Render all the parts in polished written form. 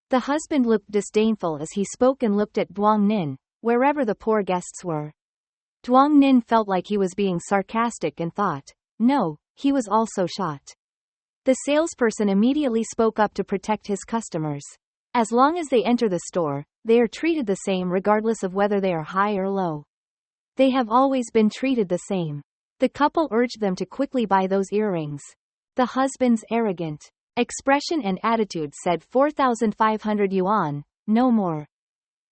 The husband looked disdainful as he spoke and looked at Duong Nin, wherever the poor guests were. Duong Nin felt like he was being sarcastic and thought, no, he was also shot. The salesperson immediately spoke up to protect his customers. As long as they enter the store, they are treated the same regardless of whether they are high or low. They have always been treated the same. The couple urged them to quickly buy those earrings. The husband's arrogant expression and attitude said 4,500 yuan, no more.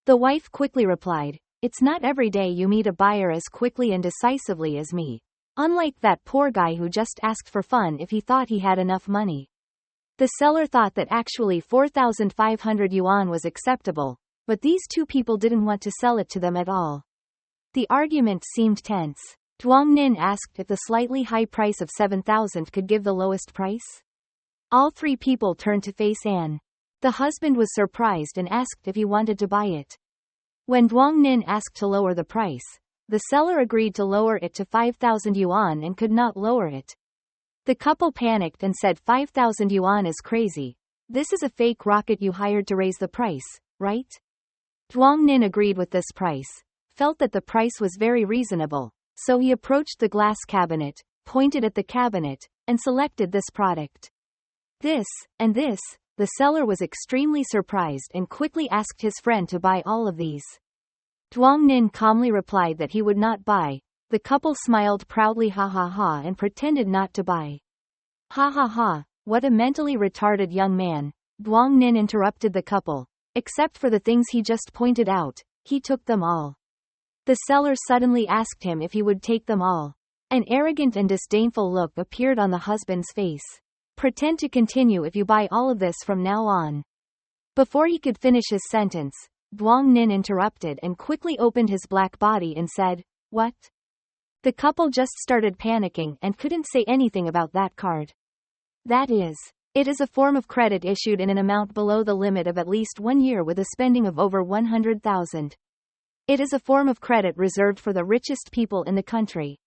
The wife quickly replied, it's not every day you meet a buyer as quickly and decisively as me. Unlike that poor guy who just asked for fun if he thought he had enough money. The seller thought that actually 4,500 yuan was acceptable, but these two people didn't want to sell it to them at all. The argument seemed tense. Duong Nin asked if the slightly high price of 7,000 could give the lowest price. All three people turned to face Anne. The husband was surprised and asked if he wanted to buy it. When Duong Nin asked to lower the price, the seller agreed to lower it to 5,000 yuan and could not lower it. The couple panicked and said 5,000 yuan is crazy. This is a fake rocket you hired to raise the price, right? Duong Nin agreed with this price, felt that the price was very reasonable, so he approached the glass cabinet, pointed at the cabinet, and selected this product. This, and this. The seller was extremely surprised and quickly asked his friend to buy all of these. Duong Nin calmly replied that he would not buy. The couple smiled proudly ha ha ha and pretended not to buy. Ha ha ha, what a mentally retarded young man. Duong Nin interrupted the couple. Except for the things he just pointed out, he took them all. The seller suddenly asked him if he would take them all. An arrogant and disdainful look appeared on the husband's face. Pretend to continue if you buy all of this from now on. Before he could finish his sentence, Duong Nin interrupted and quickly opened his black body and said, what? The couple just started panicking and couldn't say anything about that card. That is, it is a form of credit issued in an amount below the limit of at least 1 year with a spending of over 100,000. It is a form of credit reserved for the richest people in the country.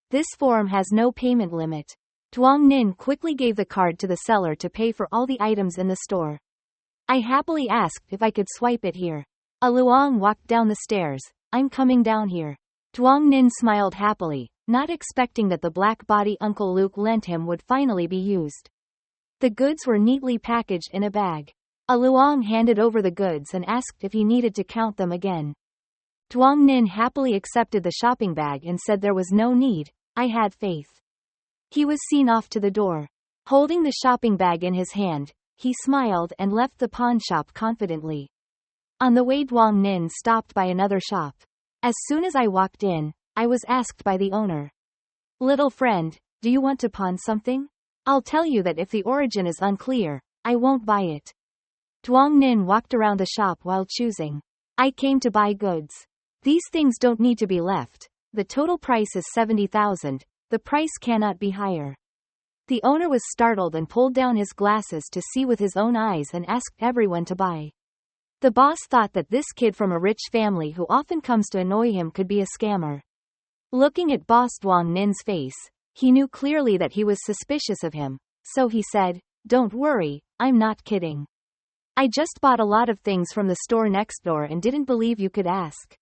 This form has no payment limit. Duong Nin quickly gave the card to the seller to pay for all the items in the store. I happily asked if I could swipe it here. A Luong walked down the stairs. I'm coming down here. Duong Nin smiled happily, not expecting that the black body Uncle Luke lent him would finally be used. The goods were neatly packaged in a bag. A Luong handed over the goods and asked if he needed to count them again. Duong Nin happily accepted the shopping bag and said there was no need, I had faith. He was seen off to the door. Holding the shopping bag in his hand, he smiled and left the pawn shop confidently. On the way Duong Nin stopped by another shop. As soon as I walked in, I was asked by the owner. Little friend, do you want to pawn something? I'll tell you that if the origin is unclear, I won't buy it. Duong Nin walked around the shop while choosing. I came to buy goods. These things don't need to be left. The total price is 70,000. The price cannot be higher. The owner was startled and pulled down his glasses to see with his own eyes and asked everyone to buy. The boss thought that this kid from a rich family who often comes to annoy him could be a scammer. Looking at boss Duong Nin's face, he knew clearly that he was suspicious of him, so he said, don't worry, I'm not kidding. I just bought a lot of things from the store next door and didn't believe you could ask.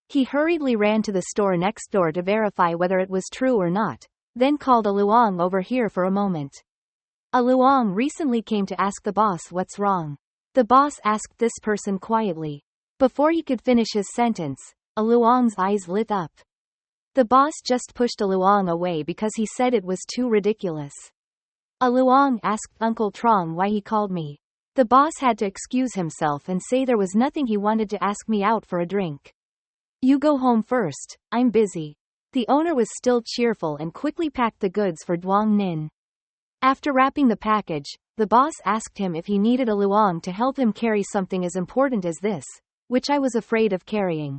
He hurriedly ran to the store next door to verify whether it was true or not, then called a Luong over here for a moment. A Luong recently came to ask the boss what's wrong. The boss asked this person quietly. Before he could finish his sentence, a Luong's eyes lit up. The boss just pushed a Luong away because he said it was too ridiculous. A Luong asked Uncle Trong why he called me. The boss had to excuse himself and say there was nothing, he wanted to ask me out for a drink. You go home first, I'm busy. The owner was still cheerful and quickly packed the goods for Duong Nin. After wrapping the package, the boss asked him if he needed a Luong to help him carry something as important as this, which I was afraid of carrying.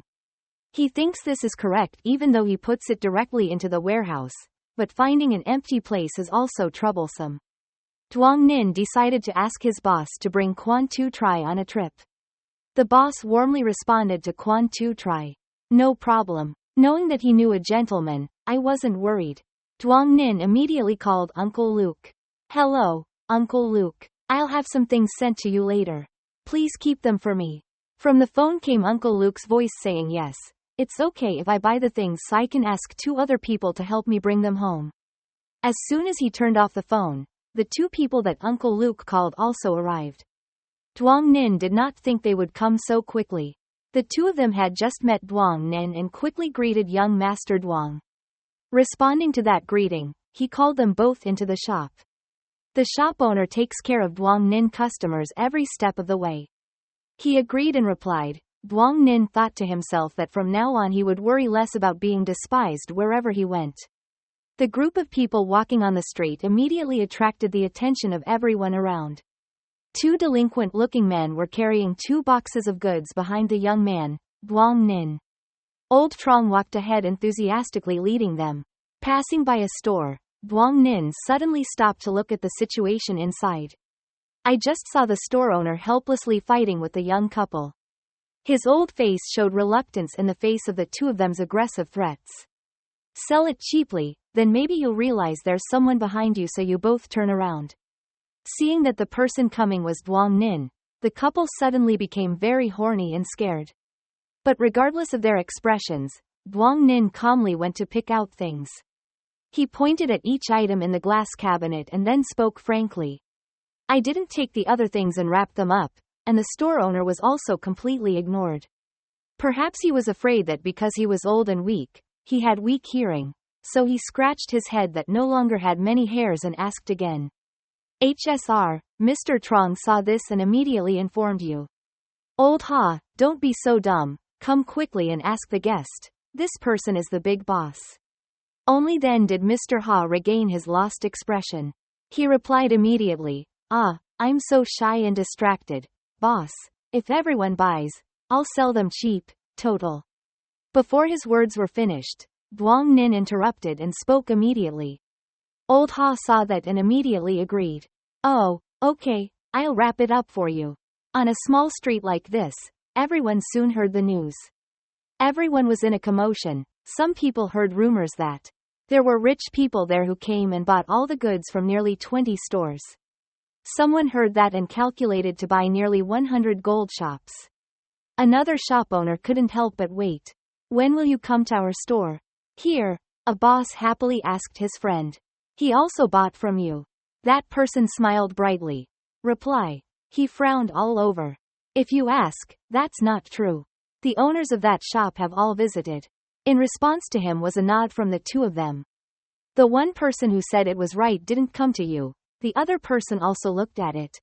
He thinks this is correct even though he puts it directly into the warehouse, but finding an empty place is also troublesome. Duong Nin decided to ask his boss to bring Quan Tu Tri on a trip. The boss warmly responded to Quan Tu Tri. No problem. Knowing that he knew a gentleman, I wasn't worried. Duong Nin immediately called Uncle Luke. Hello, Uncle Luke. I'll have some things sent to you later. Please keep them for me. From the phone came Uncle Luke's voice saying yes. It's okay if I buy the things so I can ask 2 other people to help me bring them home. As soon as he turned off the phone, the 2 people that Uncle Luke called also arrived. Duong Nin did not think they would come so quickly. The 2 of them had just met Duong Nin and quickly greeted young Master Duong. Responding to that greeting, he called them both into the shop. The shop owner takes care of Duong Nin customers every step of the way. He agreed and replied. Duong Nin thought to himself that from now on he would worry less about being despised wherever he went. The group of people walking on the street immediately attracted the attention of everyone around. 2 delinquent-looking men were carrying 2 boxes of goods behind the young man, Duong Nin. Old Trong walked ahead enthusiastically leading them. Passing by a store, Duong Nin suddenly stopped to look at the situation inside. I just saw the store owner helplessly fighting with the young couple. His old face showed reluctance in the face of the 2 of them's aggressive threats. Sell it cheaply, then maybe you'll realize there's someone behind you so you both turn around. Seeing that the person coming was Duong Nin, the couple suddenly became very horny and scared. But regardless of their expressions, Duong Nin calmly went to pick out things. He pointed at each item in the glass cabinet and then spoke frankly. I didn't take the other things and wrap them up, and the store owner was also completely ignored. Perhaps he was afraid that because he was old and weak, he had weak hearing, so he scratched his head that no longer had many hairs and asked again. HSR, Mr. Trong saw this and immediately informed you. Old Ha, don't be so dumb, come quickly and ask the guest. This person is the big boss. Only then did Mr. Ha regain his lost expression. He replied immediately, I'm so shy and distracted. Boss, if everyone buys, I'll sell them cheap, total. Before his words were finished, Duong Nin interrupted and spoke immediately. Old Ha saw that and immediately agreed. Oh, okay, I'll wrap it up for you. On a small street like this, everyone soon heard the news. Everyone was in a commotion. Some people heard rumors that there were rich people there who came and bought all the goods from nearly 20 stores. Someone heard that and calculated to buy nearly 100 gold shops. Another shop owner couldn't help but wait. When will you come to our store? Here, a boss happily asked his friend. He also bought from you. That person smiled brightly. Reply. He frowned all over. If you ask, that's not true. The owners of that shop have all visited. In response to him was a nod from the 2 of them. The one person who said it was right didn't come to you. The other person also looked at it.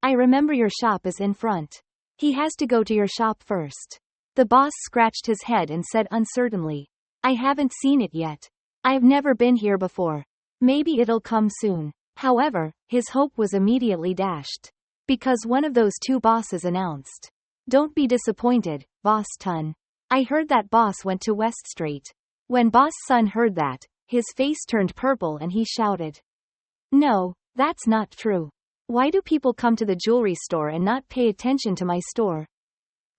I remember your shop is in front. He has to go to your shop first. The boss scratched his head and said uncertainly. I haven't seen it yet. I've never been here before. Maybe it'll come soon. However, his hope was immediately dashed. Because one of those 2 bosses announced. Don't be disappointed, Boss Tun. I heard that boss went to West Street. When Boss Sun heard that, his face turned purple and he shouted. No, that's not true. Why do people come to the jewelry store and not pay attention to my store?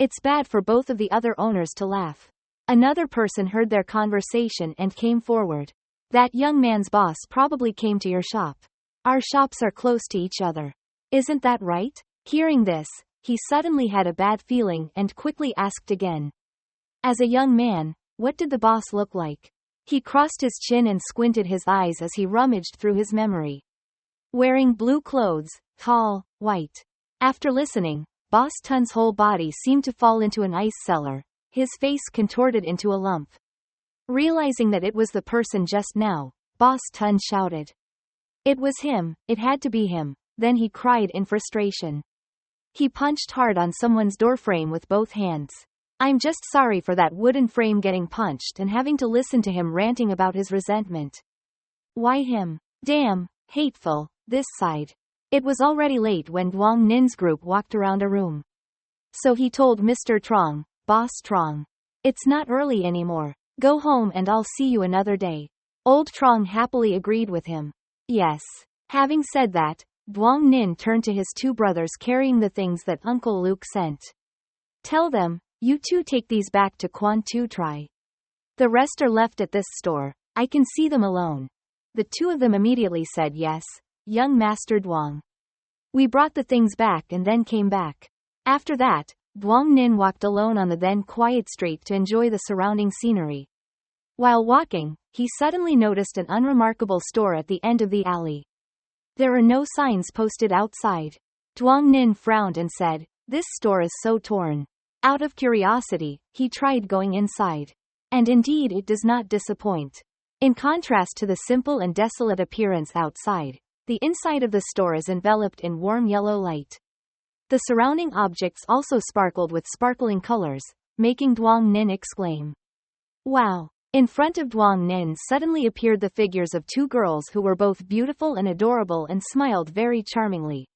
It's bad for both of the other owners to laugh. Another person heard their conversation and came forward. That young man's boss probably came to your shop. Our shops are close to each other. Isn't that right? Hearing this, he suddenly had a bad feeling and quickly asked again. As a young man, what did the boss look like? He crossed his chin and squinted his eyes as he rummaged through his memory. Wearing blue clothes, tall, white. After listening, Boss Tun's whole body seemed to fall into an ice cellar, his face contorted into a lump. Realizing that it was the person just now, Boss Tun shouted. It was him, it had to be him. Then he cried in frustration. He punched hard on someone's doorframe with both hands. I'm just sorry for that wooden frame getting punched and having to listen to him ranting about his resentment. Why him? Damn, hateful, this side. It was already late when Duong Nin's group walked around a room. So he told Mr. Trong, Boss Trong. It's not early anymore. Go home and I'll see you another day. Old Trong happily agreed with him. Yes. Having said that, Duong Nin turned to his 2 brothers carrying the things that Uncle Luke sent. Tell them, you 2 take these back to Quan Tu Tri. The rest are left at this store. I can see them alone. The 2 of them immediately said yes, young Master Duong. We brought the things back and then came back. After that, Duong Nin walked alone on the then quiet street to enjoy the surrounding scenery. While walking, he suddenly noticed an unremarkable store at the end of the alley. There are no signs posted outside. Duong Nin frowned and said, "This store is so torn." Out of curiosity, he tried going inside. And indeed it does not disappoint. In contrast to the simple and desolate appearance outside, the inside of the store is enveloped in warm yellow light. The surrounding objects also sparkled with sparkling colors, making Duong Nin exclaim, "Wow!" In front of Duong Nin suddenly appeared the figures of two girls who were both beautiful and adorable and smiled very charmingly.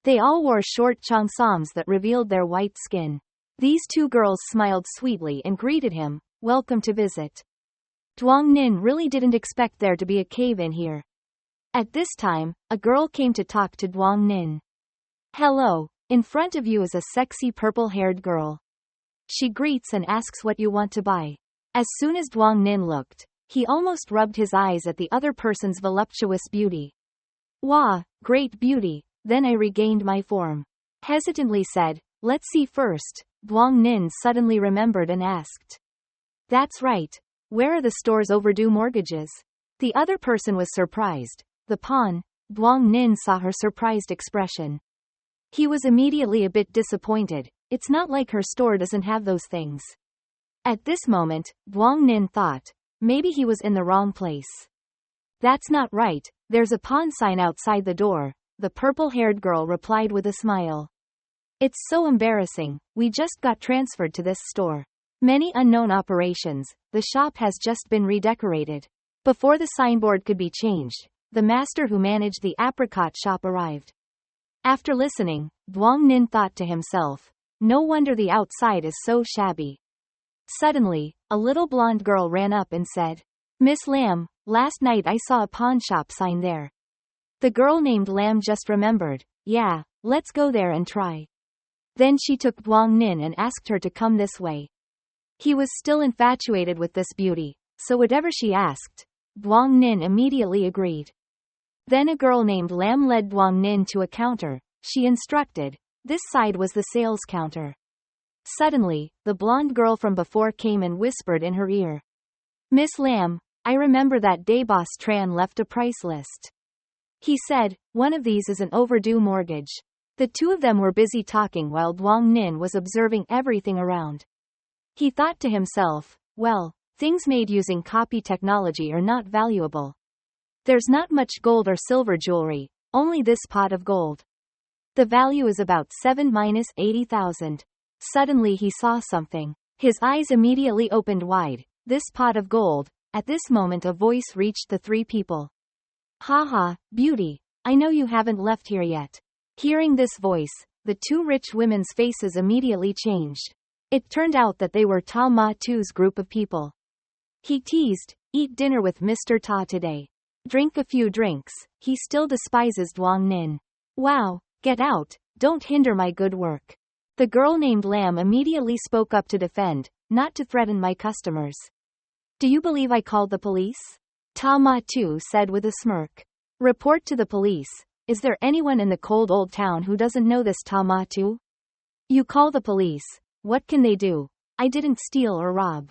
They all wore short cheongsams that revealed their white skin. These two girls smiled sweetly and greeted him, "Welcome to visit." Duong Nin really didn't expect there to be a cave in here. At this time, a girl came to talk to Duong Nin. "Hello, in front of you is a sexy purple-haired girl. She greets and asks what you want to buy." As soon as Duong Nin looked, he almost rubbed his eyes at the other person's voluptuous beauty. "Wah, great beauty." Then I regained my form. Hesitantly said, "Let's see first." Duong Nin suddenly remembered and asked, "That's right. Where are the store's overdue mortgages?" The other person was surprised. The pawn. Duong Nin saw her surprised expression. He was immediately a bit disappointed. It's not like her store doesn't have those things. At this moment, Duong Nin thought, maybe he was in the wrong place. "That's not right, there's a pawn sign outside the door," the purple-haired girl replied with a smile. "It's so embarrassing, we just got transferred to this store. Many unknown operations, the shop has just been redecorated." Before the signboard could be changed, the master who managed the apricot shop arrived. After listening, Duong Nin thought to himself, no wonder the outside is so shabby. Suddenly, a little blonde girl ran up and said, "Miss Lam, last night I saw a pawn shop sign there." The girl named Lam just remembered, "Yeah, let's go there and try." Then she took Duong Nin and asked her to come this way. He was still infatuated with this beauty, so whatever she asked, Duong Nin immediately agreed. Then a girl named Lam led Duong Nin to a counter. She instructed. This side was the sales counter. Suddenly, the blonde girl from before came and whispered in her ear, "Miss Lam, I remember that day Boss Tran left a price list. He said, one of these is an overdue mortgage." The two of them were busy talking while Duong Nin was observing everything around. He thought to himself, well, things made using copy technology are not valuable. There's not much gold or silver jewelry, only this pot of gold. The value is about 7-80,000. Suddenly he saw something. His eyes immediately opened wide. This pot of gold. At this moment a voice reached the three people. "Haha, beauty, I know you haven't left here yet." Hearing this voice, the two rich women's faces immediately changed. It turned out that they were Ta Ma Tu's group of people. He teased, "Eat dinner with Mr. Ta today. Drink a few drinks." He still despises Duong Nin. "Wow, get out, don't hinder my good work." The girl named Lam immediately spoke up to defend, "Not to threaten my customers." "Do you believe I called the police?" Ta Ma Tu said with a smirk. "Report to the police. Is there anyone in the cold old town who doesn't know this Ta Ma Tu? You call the police. What can they do? I didn't steal or rob.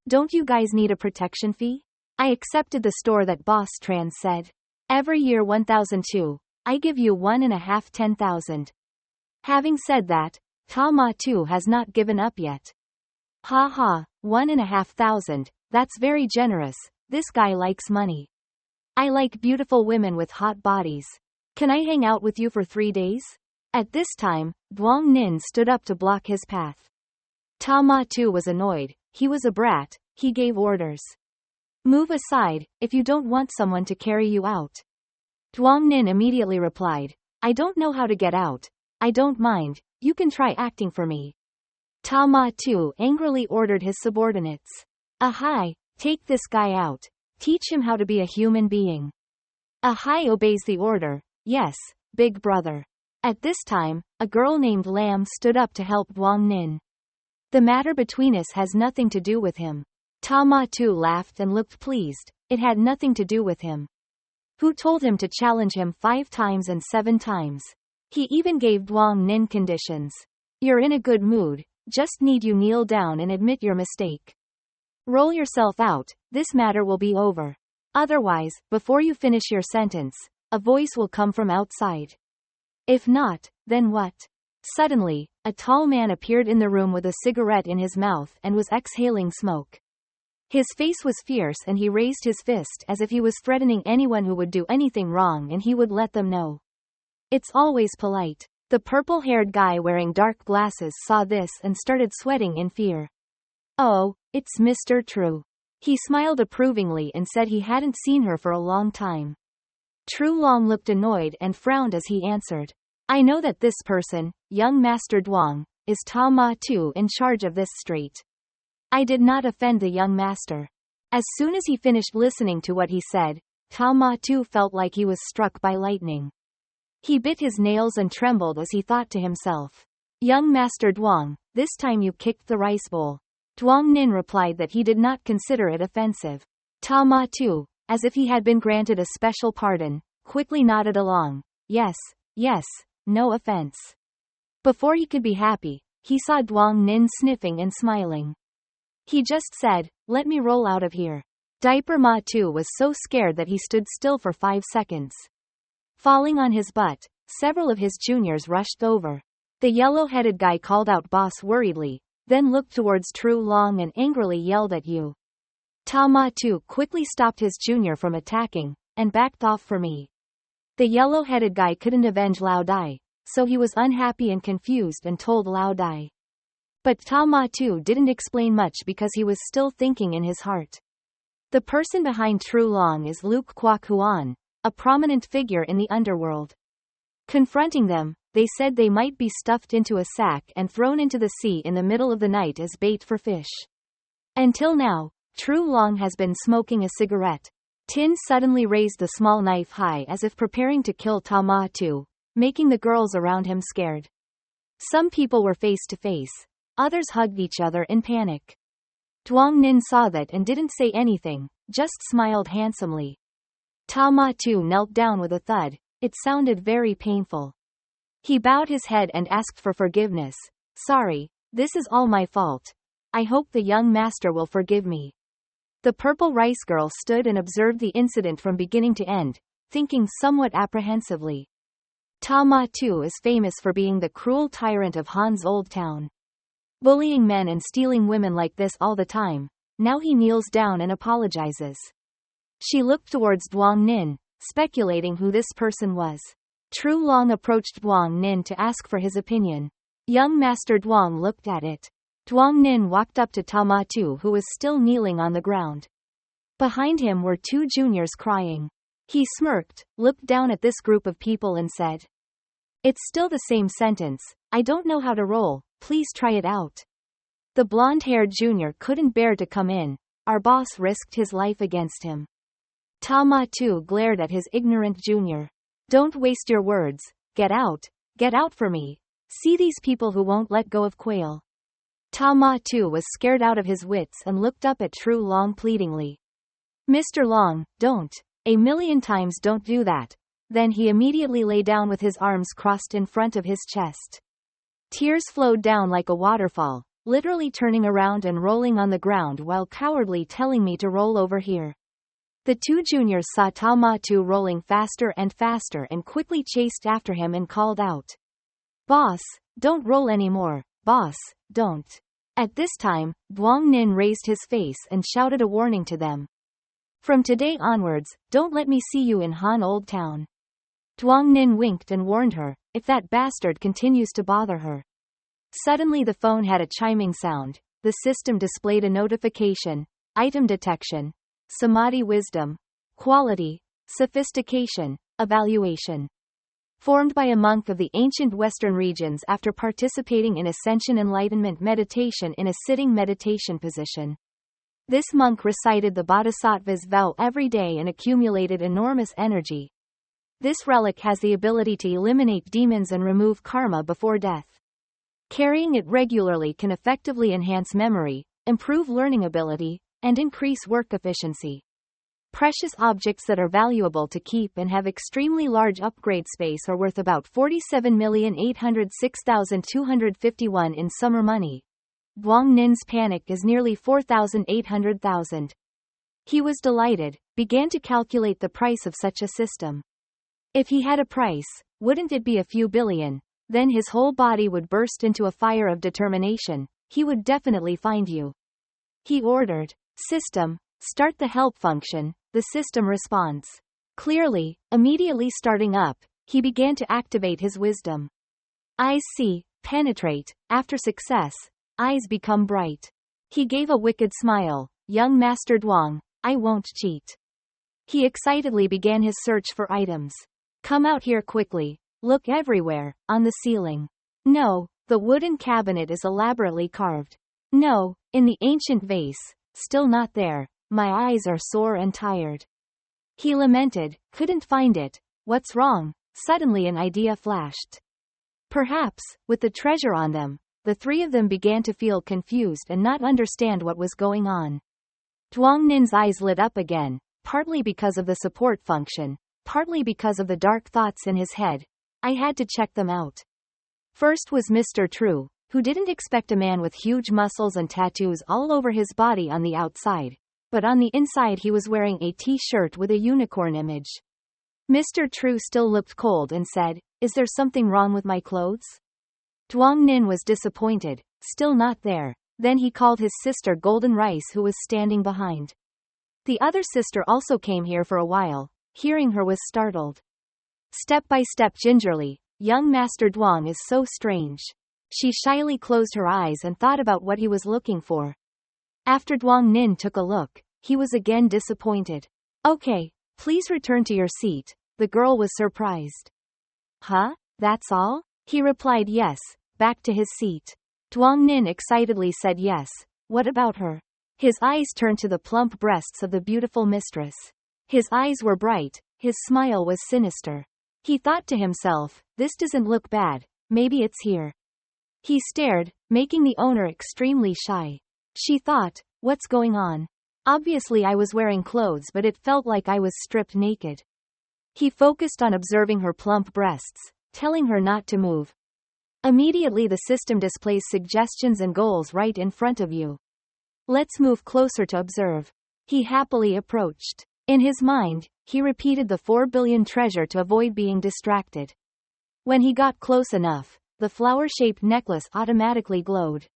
Don't you guys need a protection fee? I accepted the store that Boss Tran said. Every year 1,002. I give you 1.5 10,000. Having said that, Ta Ma Tu has not given up yet. Ha ha, 1,500, that's very generous. This guy likes money. I like beautiful women with hot bodies. Can I hang out with you for 3 days? At this time, Duong Nin stood up to block his path. Ta Ma Tu was annoyed. He was a brat. He gave orders. Move aside, if you don't want someone to carry you out. Duong Nin immediately replied, I don't know how to get out. I don't mind, you can try acting for me. Ta Ma Tu angrily ordered his subordinates. Ahai, take this guy out. Teach him how to be a human being. Ahai obeys the order. Yes, big brother. At this time, a girl named Lam stood up to help Duong Nin. The matter between us has nothing to do with him. Ta Ma Tu laughed and looked pleased. It had nothing to do with him. Who told him to challenge him 5 times and 7 times? He even gave Duong Nin conditions. You're in a good mood, just need you kneel down and admit your mistake. Roll yourself out, this matter will be over. Otherwise, before you finish your sentence, a voice will come from outside. If not, then what? Suddenly, a tall man appeared in the room with a cigarette in his mouth and was exhaling smoke. His face was fierce and he raised his fist as if he was threatening anyone who would do anything wrong and he would let them know. It's always polite. The purple-haired guy wearing dark glasses saw this and started sweating in fear. Oh, it's Mr. True. He smiled approvingly and said he hadn't seen her for a long time. True Long looked annoyed and frowned as he answered. I know that this person, young Master Duong, is Ta Ma Tu in charge of this strait. I did not offend the young master. As soon as he finished listening to what he said, Ta Ma Tu felt like he was struck by lightning. He bit his nails and trembled as he thought to himself. Young Master Duong, this time you kicked the rice bowl. Duong Nin replied that he did not consider it offensive. Ta Ma Tu, as if he had been granted a special pardon, quickly nodded along. Yes, no offense. Before he could be happy, he saw Duong Nin sniffing and smiling. He just said, let me roll out of here. Diaper Ma Tu was so scared that he stood still for 5 seconds. Falling on his butt, several of his juniors rushed over. The yellow-headed guy called out boss worriedly, then looked towards True Long and angrily yelled at you. Ta Ma Tu quickly stopped his junior from attacking, and backed off for me. The yellow-headed guy couldn't avenge Lao Dai, so he was unhappy and confused and told Lao Dai. But Ta Ma Tu didn't explain much because he was still thinking in his heart. The person behind True Long is Luke Kwok Huan, a prominent figure in the underworld. Confronting them, they said they might be stuffed into a sack and thrown into the sea in the middle of the night as bait for fish. Until now, True Long has been smoking a cigarette. Tin suddenly raised the small knife high as if preparing to kill Ta Ma Tu, making the girls around him scared. Some people were face to face. Others hugged each other in panic. Duong Nin saw that and didn't say anything, just smiled handsomely. Ta Ma Tu knelt down with a thud. It sounded very painful. He bowed his head and asked for forgiveness. Sorry, this is all my fault. I hope the young master will forgive me. The purple rice girl stood and observed the incident from beginning to end, thinking somewhat apprehensively. Ta Ma Tu is famous for being the cruel tyrant of Han's old town. Bullying men and stealing women like this all the time. Now he kneels down and apologizes. She looked towards Duong Nin, speculating who this person was. True Long approached Duong Nin to ask for his opinion. Young Master Duong looked at it. Duong Nin walked up to Ta Ma Tu who was still kneeling on the ground. Behind him were 2 juniors crying. He smirked, looked down at this group of people and said. It's still the same sentence, I don't know how to roll, please try it out. The blonde-haired junior couldn't bear to come in. Our boss risked his life against him. Ta Ma Tu glared at his ignorant junior. Don't waste your words, get out for me. See these people who won't let go of Quail. Ta Ma Tu was scared out of his wits and looked up at True Long pleadingly. Mr. Long, don't. A million times don't do that. Then he immediately lay down with his arms crossed in front of his chest. Tears flowed down like a waterfall, literally turning around and rolling on the ground while cowardly telling me to roll over here. The 2 juniors saw Ta Ma Tu rolling faster and faster and quickly chased after him and called out. Boss, don't roll anymore, boss, don't. At this time, Duong Nin raised his face and shouted a warning to them. From today onwards, don't let me see you in Han Old Town. Duong Nin winked and warned her, if that bastard continues to bother her. Suddenly the phone had a chiming sound. The system displayed a notification. Item detection. Samadhi wisdom. Quality. Sophistication. Evaluation. Formed by a monk of the ancient Western regions after participating in Ascension Enlightenment meditation in a sitting meditation position. This monk recited the Bodhisattva's vow every day and accumulated enormous energy. This relic has the ability to eliminate demons and remove karma before death. Carrying it regularly can effectively enhance memory, improve learning ability, and increase work efficiency. Precious objects that are valuable to keep and have extremely large upgrade space are worth about 47,806,251 in summer money. Duong Nin's panic is nearly 4,800,000. He was delighted, began to calculate the price of such a system. If he had a price, wouldn't it be a few billion? Then his whole body would burst into a fire of determination. He would definitely find you. He ordered, "System, start the help function." The system responds. Clearly, immediately starting up, he began to activate his wisdom. Eyes see, penetrate. After success, eyes become bright. He gave a wicked smile. Young Master Duong, I won't cheat. He excitedly began his search for items. Come out here quickly. Look everywhere, on the ceiling. No, the wooden cabinet is elaborately carved. No, in the ancient vase, still not there. My eyes are sore and tired. He lamented, couldn't find it. What's wrong? Suddenly an idea flashed. Perhaps, with the treasure on them, the three of them began to feel confused and not understand what was going on. Duong Nin's eyes lit up again, partly because of the support function, partly because of the dark thoughts in his head. I had to check them out. First was Mr. True, who didn't expect a man with huge muscles and tattoos all over his body on the outside. But on the inside he was wearing a t-shirt with a unicorn image. Mr. True still looked cold and said, "Is there something wrong with my clothes?" Duong Nin was disappointed, still not there. Then he called his sister Golden Rice, who was standing behind. The other sister also came here for a while. Hearing her was startled. Step by step gingerly, young Master Duong is so strange. She shyly closed her eyes and thought about what he was looking for. After Duong Nin took a look, he was again disappointed. Okay, please return to your seat. The girl was surprised. Huh? That's all? He replied yes, back to his seat. Duong Nin excitedly said yes. What about her? His eyes turned to the plump breasts of the beautiful mistress. His eyes were bright, his smile was sinister. He thought to himself, this doesn't look bad, maybe it's here. He stared, making the owner extremely shy. She thought, what's going on? Obviously I was wearing clothes, but it felt like I was stripped naked. He focused on observing her plump breasts, telling her not to move. Immediately the system displays suggestions and goals right in front of you. Let's move closer to observe. He happily approached. In his mind, he repeated the 4 billion treasure to avoid being distracted. When he got close enough, the flower-shaped necklace automatically glowed.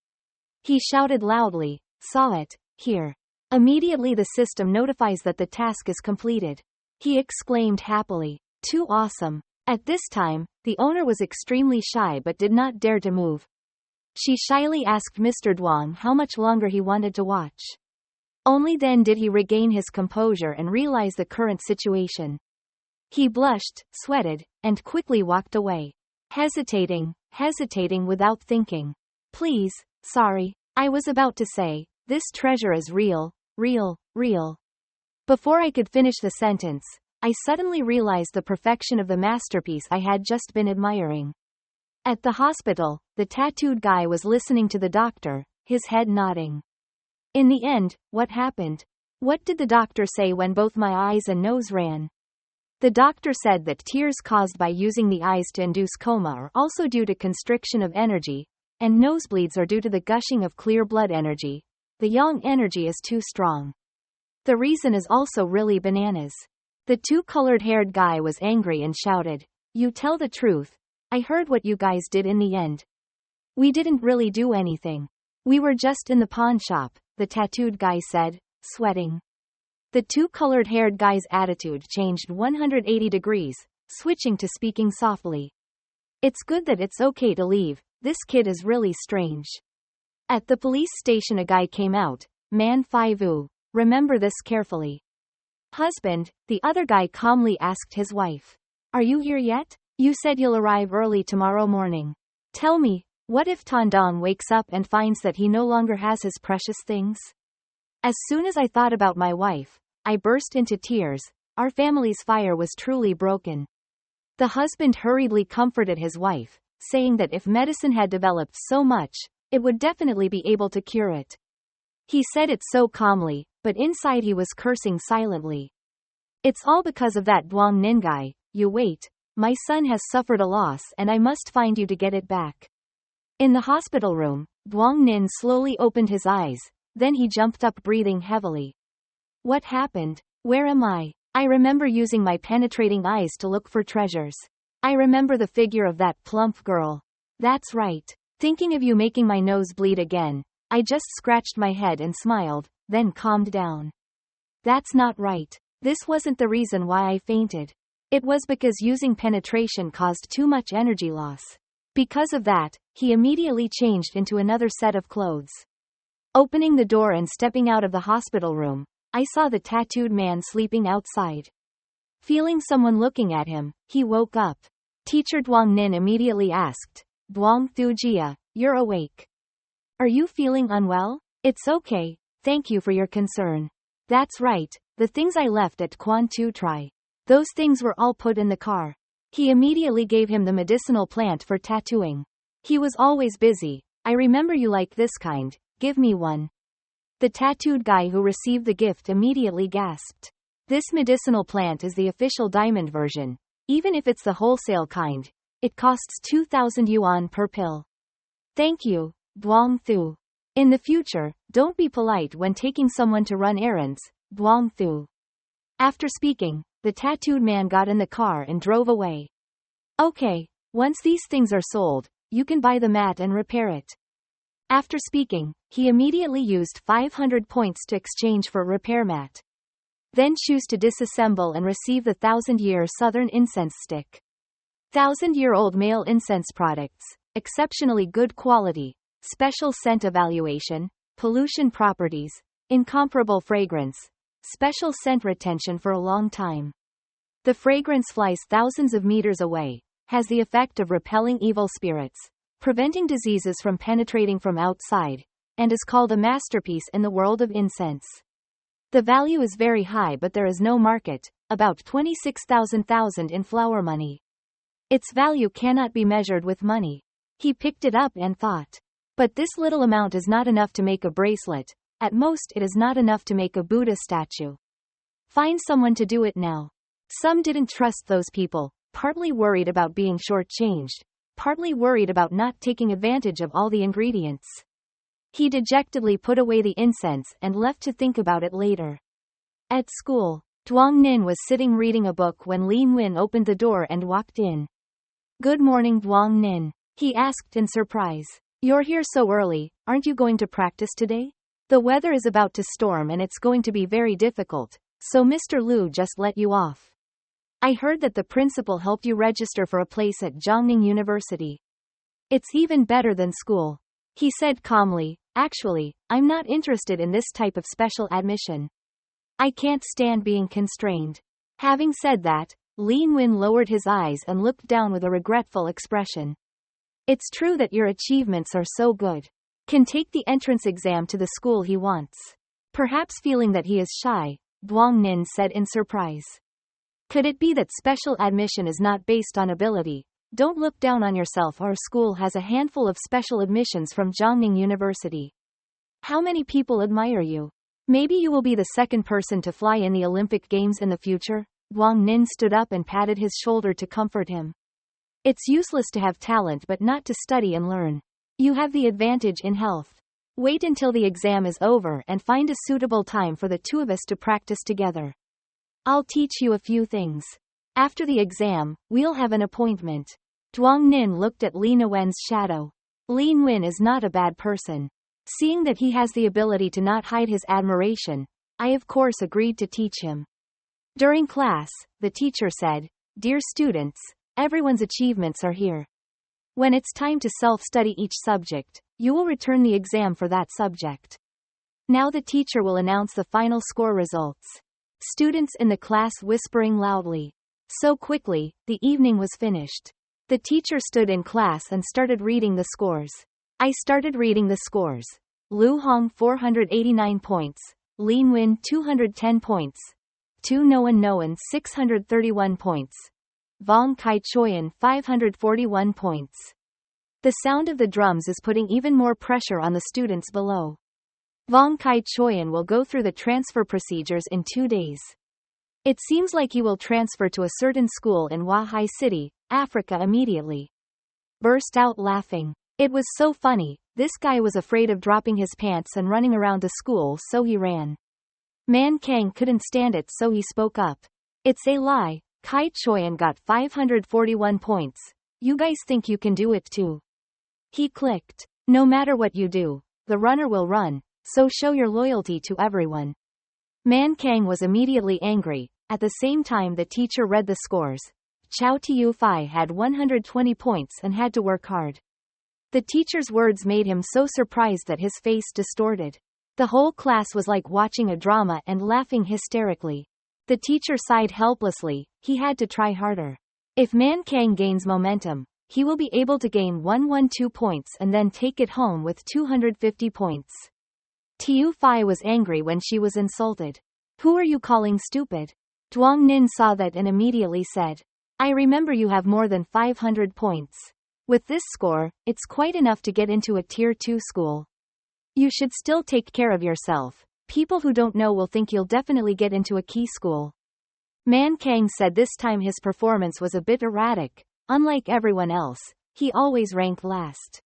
He shouted loudly, saw it, here. Immediately the system notifies that the task is completed. He exclaimed happily, too awesome. At this time, the owner was extremely shy but did not dare to move. She shyly asked Mr. Duong how much longer he wanted to watch. Only then did he regain his composure and realize the current situation. He blushed, sweated, and quickly walked away. Hesitating without thinking. Please, sorry, I was about to say, this treasure is real. Before I could finish the sentence, I suddenly realized the perfection of the masterpiece I had just been admiring. At the hospital, the tattooed guy was listening to the doctor, his head nodding. In the end, what happened? What did the doctor say when both my eyes and nose ran? The doctor said that tears caused by using the eyes to induce coma are also due to constriction of energy, and nosebleeds are due to the gushing of clear blood energy. The yang energy is too strong. The reason is also really bananas. The two-colored-haired guy was angry and shouted, "You tell the truth. I heard what you guys did in the end." "We didn't really do anything. We were just in the pawn shop," the tattooed guy said, sweating. The two-colored-haired guy's attitude changed 180 degrees, switching to speaking softly. "It's good that it's okay to leave. This kid is really strange." At the police station a guy came out. "Man 5 remember this carefully." "Husband," the other guy calmly asked his wife. "Are you here yet? You said you'll arrive early tomorrow morning. Tell me, what if Tandong wakes up and finds that he no longer has his precious things?" As soon as I thought about my wife, I burst into tears. Our family's fire was truly broken. The husband hurriedly comforted his wife, saying that if medicine had developed so much, it would definitely be able to cure it. He said it so calmly, but inside he was cursing silently. It's all because of that Duong Nin guy. You wait. My son has suffered a loss and I must find you to get it back. In the hospital room, Duong Nin slowly opened his eyes, then he jumped up breathing heavily. What happened? Where am I? I remember using my penetrating eyes to look for treasures. I remember the figure of that plump girl. That's right. Thinking of you making my nose bleed again. I just scratched my head and smiled, then calmed down. That's not right. This wasn't the reason why I fainted. It was because using penetration caused too much energy loss. Because of that, he immediately changed into another set of clothes. Opening the door and stepping out of the hospital room, I saw the tattooed man sleeping outside. Feeling someone looking at him, he woke up. Teacher Duong Nin immediately asked, Duong Thu Jia, you're awake. Are you feeling unwell? It's okay, thank you for your concern. That's right, the things I left at Quan Tu Tri. Those things were all put in the car. He immediately gave him the medicinal plant for tattooing. He was always busy. I remember you like this kind, give me one. The tattooed guy who received the gift immediately gasped. This medicinal plant is the official diamond version. Even if it's the wholesale kind, it costs 2,000 yuan per pill. Thank you, Duong Thu. In the future, don't be polite when taking someone to run errands, Duong Thu. After speaking, the tattooed man got in the car and drove away. Okay, once these things are sold, you can buy the mat and repair it. After speaking, he immediately used 500 points to exchange for repair mat. Then choose to disassemble and receive the 1000-year Southern incense stick. 1000-year-old male incense products, exceptionally good quality, special scent evaluation, pollution properties, incomparable fragrance, special scent retention for a long time. The fragrance flies thousands of meters away, has the effect of repelling evil spirits, preventing diseases from penetrating from outside, and is called a masterpiece in the world of incense. The value is very high but there is no market, about 26,000 in flower money. Its value cannot be measured with money. He picked it up and thought. But this little amount is not enough to make a bracelet, at most it is not enough to make a Buddha statue. Find someone to do it now. Some didn't trust those people, partly worried about being shortchanged, partly worried about not taking advantage of all the ingredients. He dejectedly put away the incense and left to think about it later. At school, Duong Nin was sitting reading a book when Lin Wen opened the door and walked in. Good morning, Duong Nin, he asked in surprise. You're here so early, aren't you going to practice today? The weather is about to storm and it's going to be very difficult, so Mr. Liu just let you off. I heard that the principal helped you register for a place at Jiangning University. It's even better than school. He said calmly, actually, I'm not interested in this type of special admission. I can't stand being constrained. Having said that, Lin Wen lowered his eyes and looked down with a regretful expression. It's true that your achievements are so good. Can take the entrance exam to the school he wants. Perhaps feeling that he is shy, Duong Nin said in surprise. Could it be that special admission is not based on ability? Don't look down on yourself. Our school has a handful of special admissions from Jiangning University. How many people admire you? Maybe you will be the second person to fly in the Olympic Games in the future? Duong Nin stood up and patted his shoulder to comfort him. It's useless to have talent but not to study and learn. You have the advantage in health. Wait until the exam is over and find a suitable time for the two of us to practice together. I'll teach you a few things. After the exam, we'll have an appointment. Duong Nin looked at Lin Wen's shadow. Lin Wen is not a bad person. Seeing that he has the ability to not hide his admiration, I of course agreed to teach him. During class, the teacher said, Dear students, everyone's achievements are here. When it's time to self-study each subject, you will return the exam for that subject. Now the teacher will announce the final score results. Students in the class whispering loudly. So quickly, the evening was finished. The teacher stood in class and started reading the scores. I started reading the scores. Lu Hong 489 points, Lin Wen 210 points, Tu Noan 631 points, Vong Kai Choyan 541 points. The sound of the drums is putting even more pressure on the students below. Vong Kai Choyan will go through the transfer procedures in 2 days. It seems like you will transfer to a certain school in Wahai City, Africa immediately. Burst out laughing. It was so funny, this guy was afraid of dropping his pants and running around the school, so he ran. Man Kang couldn't stand it, so he spoke up. It's a lie, Kai Choyan got 541 points. You guys think you can do it too? He clicked. No matter what you do, the runner will run, so show your loyalty to everyone. Man Kang was immediately angry. At the same time the teacher read the scores. Chao Tiu Fai had 120 points and had to work hard. The teacher's words made him so surprised that his face distorted. The whole class was like watching a drama and laughing hysterically. The teacher sighed helplessly, he had to try harder. If Man Kang gains momentum, he will be able to gain 112 points and then take it home with 250 points. Tiu Fai was angry when she was insulted. Who are you calling stupid? Duong Nin saw that and immediately said, I remember you have more than 500 points. With this score, it's quite enough to get into a tier 2 school. You should still take care of yourself. People who don't know will think you'll definitely get into a key school. Man Kang said this time his performance was a bit erratic. Unlike everyone else, he always ranked last.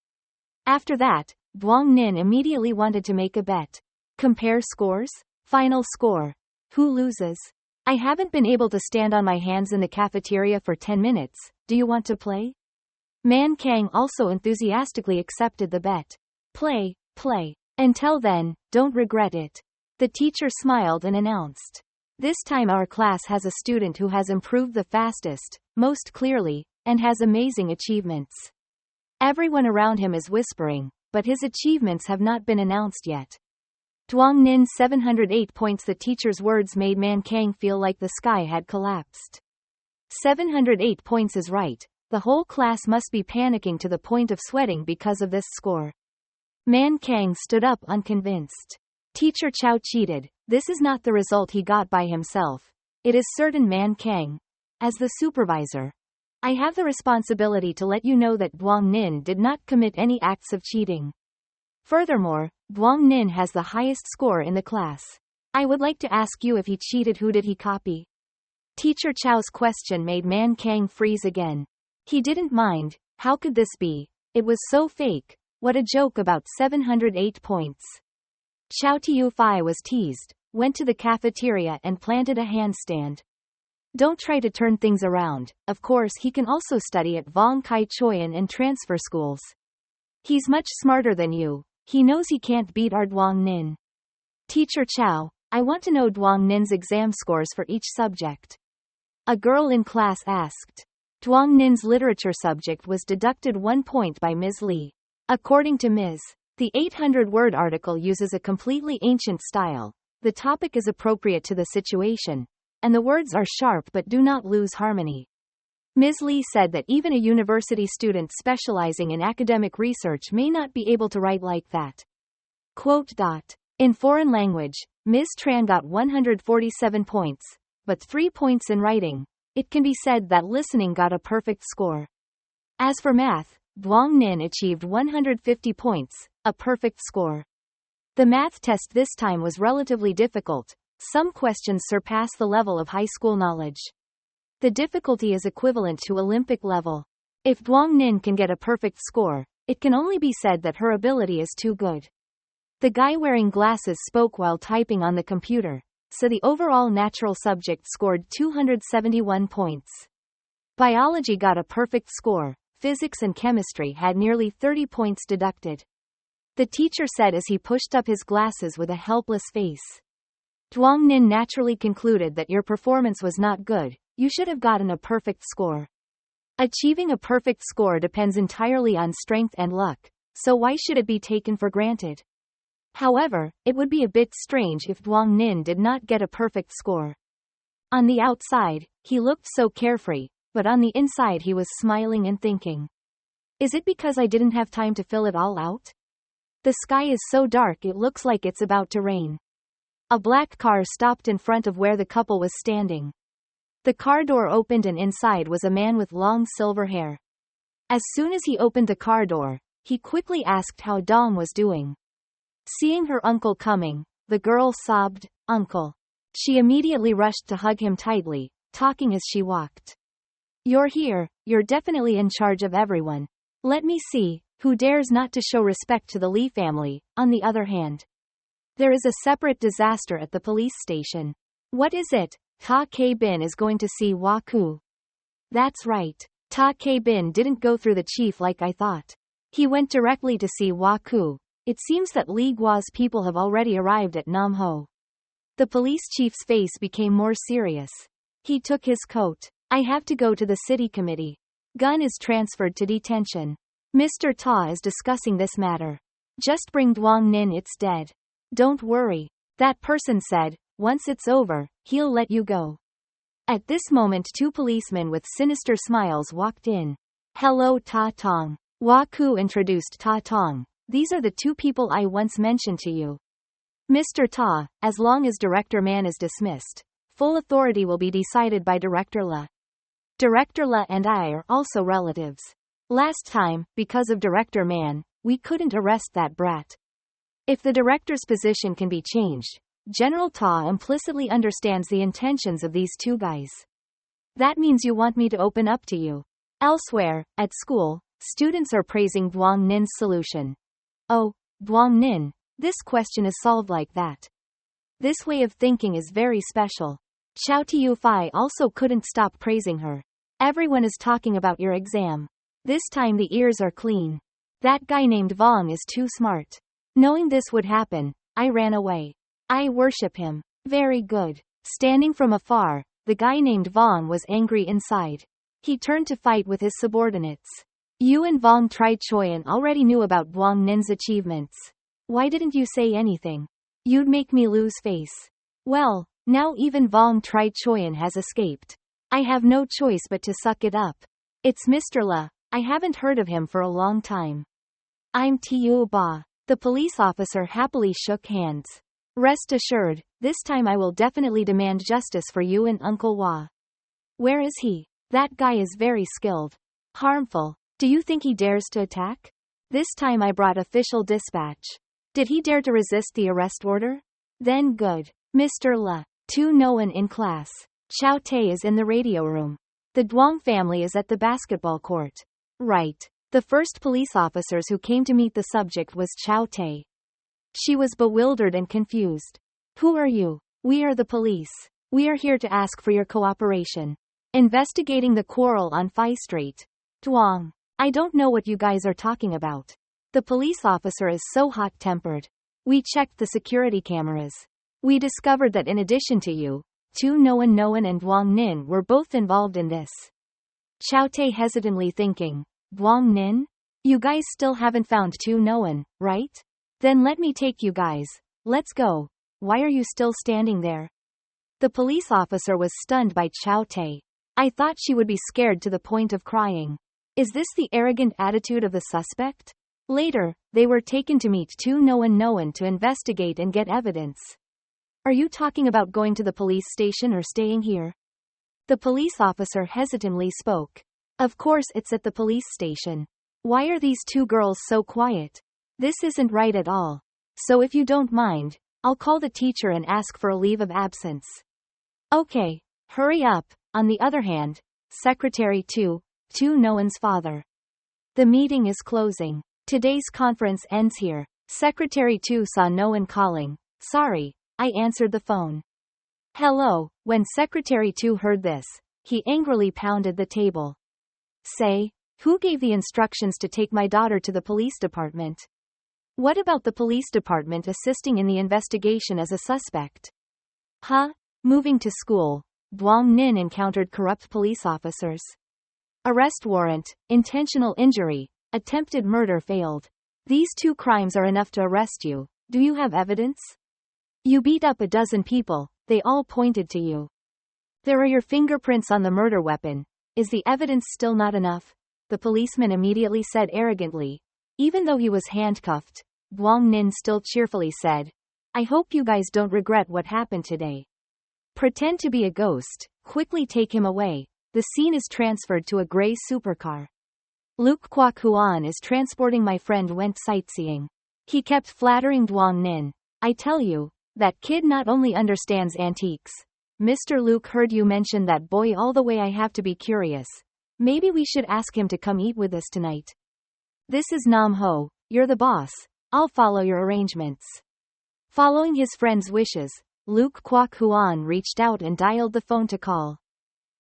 After that, Duong Nin immediately wanted to make a bet. Compare scores? Final score. Who loses? I haven't been able to stand on my hands in the cafeteria for 10 minutes. Do you want to play? Man Kang also enthusiastically accepted the bet. Play, play. Until then, don't regret it. The teacher smiled and announced. This time our class has a student who has improved the fastest, most clearly, and has amazing achievements. Everyone around him is whispering, but his achievements have not been announced yet. Duong Nin 708 points. The teacher's words made Man Kang feel like the sky had collapsed. 708 points is right. The whole class must be panicking to the point of sweating because of this score. Man Kang stood up unconvinced. Teacher Chow cheated. This is not the result he got by himself. It is certain. Man Kang. As the supervisor, I have the responsibility to let you know that Duong Nin did not commit any acts of cheating. Furthermore, Duong Nin has the highest score in the class. I would like to ask you if he cheated, who did he copy? Teacher Chow's question made Man Kang freeze again. He didn't mind. How could this be? It was so fake. What a joke about 708 points. Chao Tiu Fai was teased, went to the cafeteria and planted a handstand. Don't try to turn things around. Of course he can also study at Vong Kai Choyan and transfer schools. He's much smarter than you. He knows he can't beat our Duong Nin. Teacher Chow, I want to know Duong Nin's exam scores for each subject. A girl in class asked. Duong Nin's literature subject was deducted 1 point by Ms. Lee. According to Ms. The 800-word article uses a completely ancient style. The topic is appropriate to the situation, and the words are sharp but do not lose harmony. Ms. Lee said that even a university student specializing in academic research may not be able to write like that. Quote. In foreign language, Ms. Tran got 147 points, but 3 points in writing. It can be said that listening got a perfect score. As for math, Duong Nin achieved 150 points, a perfect score. The math test this time was relatively difficult. Some questions surpass the level of high school knowledge. The difficulty is equivalent to Olympic level. If Duong Nin can get a perfect score, it can only be said that her ability is too good. The guy wearing glasses spoke while typing on the computer, so the overall natural subject scored 271 points. Biology got a perfect score. Physics and chemistry had nearly 30 points deducted. The teacher said as he pushed up his glasses with a helpless face. Duong Nin naturally concluded that your performance was not good. You should have gotten a perfect score. Achieving a perfect score depends entirely on strength and luck, so why should it be taken for granted? However, it would be a bit strange if Duong Nin did not get a perfect score. On the outside, he looked so carefree, but on the inside he was smiling and thinking. Is it because I didn't have time to fill it all out? The sky is so dark it looks like it's about to rain. A black car stopped in front of where the couple was standing. The car door opened and inside was a man with long silver hair. As soon as he opened the car door, he quickly asked how Dong was doing. Seeing her uncle coming, the girl sobbed, Uncle. She immediately rushed to hug him tightly, talking as she walked. You're here, you're definitely in charge of everyone. Let me see, who dares not to show respect to the Lee family. On the other hand, there is a separate disaster at the police station. What is it? Ta K-bin is going to see Waku. That's right. Ta K-bin didn't go through the chief like I thought. He went directly to see Waku. It seems that Lee Gua's people have already arrived at Namho. The police chief's face became more serious. He took his coat. I have to go to the city committee. Gun is transferred to detention. Mr. Ta is discussing this matter. Just bring Duong Nin, it's dead. Don't worry. That person said, once it's over, he'll let you go. At this moment, two policemen with sinister smiles walked in. Hello, Ta Tong. Waku introduced Ta Tong. These are the two people I once mentioned to you. Mr. Ta, as long as Director Man is dismissed, full authority will be decided by Director La. Director La and I are also relatives. Last time, because of Director Man, we couldn't arrest that brat. If the director's position can be changed, General Ta implicitly understands the intentions of these two guys. That means you want me to open up to you. Elsewhere, at school, students are praising Duong Nin's solution. Oh, Duong Nin, this question is solved like that. This way of thinking is very special. Xiao Tiufai also couldn't stop praising her. Everyone is talking about your exam. This time the ears are clean. That guy named Vong is too smart. Knowing this would happen, I ran away. I worship him. Very good. Standing from afar, the guy named Vong was angry inside. He turned to fight with his subordinates. You and Vong Tri Choyan already knew about Duong Nin's achievements. Why didn't you say anything? You'd make me lose face. Well, now even Vong Tri Choyan has escaped. I have no choice but to suck it up. It's Mr. La. I haven't heard of him for a long time. I'm Tiu Ba. The police officer happily shook hands. Rest assured, this time I will definitely demand justice for you and Uncle Hua. Where is he? That guy is very skilled. Harmful. Do you think he dares to attack? This time I brought official dispatch. Did he dare to resist the arrest order? Then good. Mr. La. Tu Noan in class. Chao Te is in the radio room. The Duong family is at the basketball court. Right. The first police officers who came to meet the subject was Chao Te. She was bewildered and confused. Who are you? We are the police. We are here to ask for your cooperation. Investigating the quarrel on Phi Street. Duong. I don't know what you guys are talking about. The police officer is so hot-tempered. We checked the security cameras. We discovered that in addition to you, Tu Noan and Duong Nin were both involved in this. Chao Te hesitantly thinking. Duong Nin? You guys still haven't found Tu Noan, right? Then let me take you guys. Let's go. Why are you still standing there? The police officer was stunned by Chao Te. I thought she would be scared to the point of crying. Is this the arrogant attitude of the suspect? Later, they were taken to meet Tu Noan to investigate and get evidence. Are you talking about going to the police station or staying here? The police officer hesitantly spoke. Of course it's at the police station. Why are these two girls so quiet? This isn't right at all. So if you don't mind, I'll call the teacher and ask for a leave of absence. Okay, hurry up. On the other hand, Secretary Tu Noan's father. The meeting is closing. Today's conference ends here. Secretary Tu saw Noan calling. Sorry, I answered the phone. Hello. When Secretary Tu heard this, he angrily pounded the table. Say, who gave the instructions to take my daughter to the police department? What about the police department assisting in the investigation as a suspect? Huh? Moving to school, Duong Nin encountered corrupt police officers. Arrest warrant, intentional injury, attempted murder failed. These two crimes are enough to arrest you. Do you have evidence? You beat up a dozen people, they all pointed to you. There are your fingerprints on the murder weapon. Is the evidence still not enough? The policeman immediately said arrogantly. Even though he was handcuffed, Duong Nin still cheerfully said, I hope you guys don't regret what happened today. Pretend to be a ghost, quickly take him away. The scene is transferred to a gray supercar. Luke Kwok Huan is transporting my friend went sightseeing. He kept flattering Duong Nin. I tell you, That kid not only understands antiques. Mr. Luke heard you mention that boy all the way. I have to be curious. Maybe we should ask him to come eat with us tonight. This is Nam Ho, you're the boss. I'll follow your arrangements. Following his friend's wishes, Luke Kwok Huan reached out and dialed the phone to call.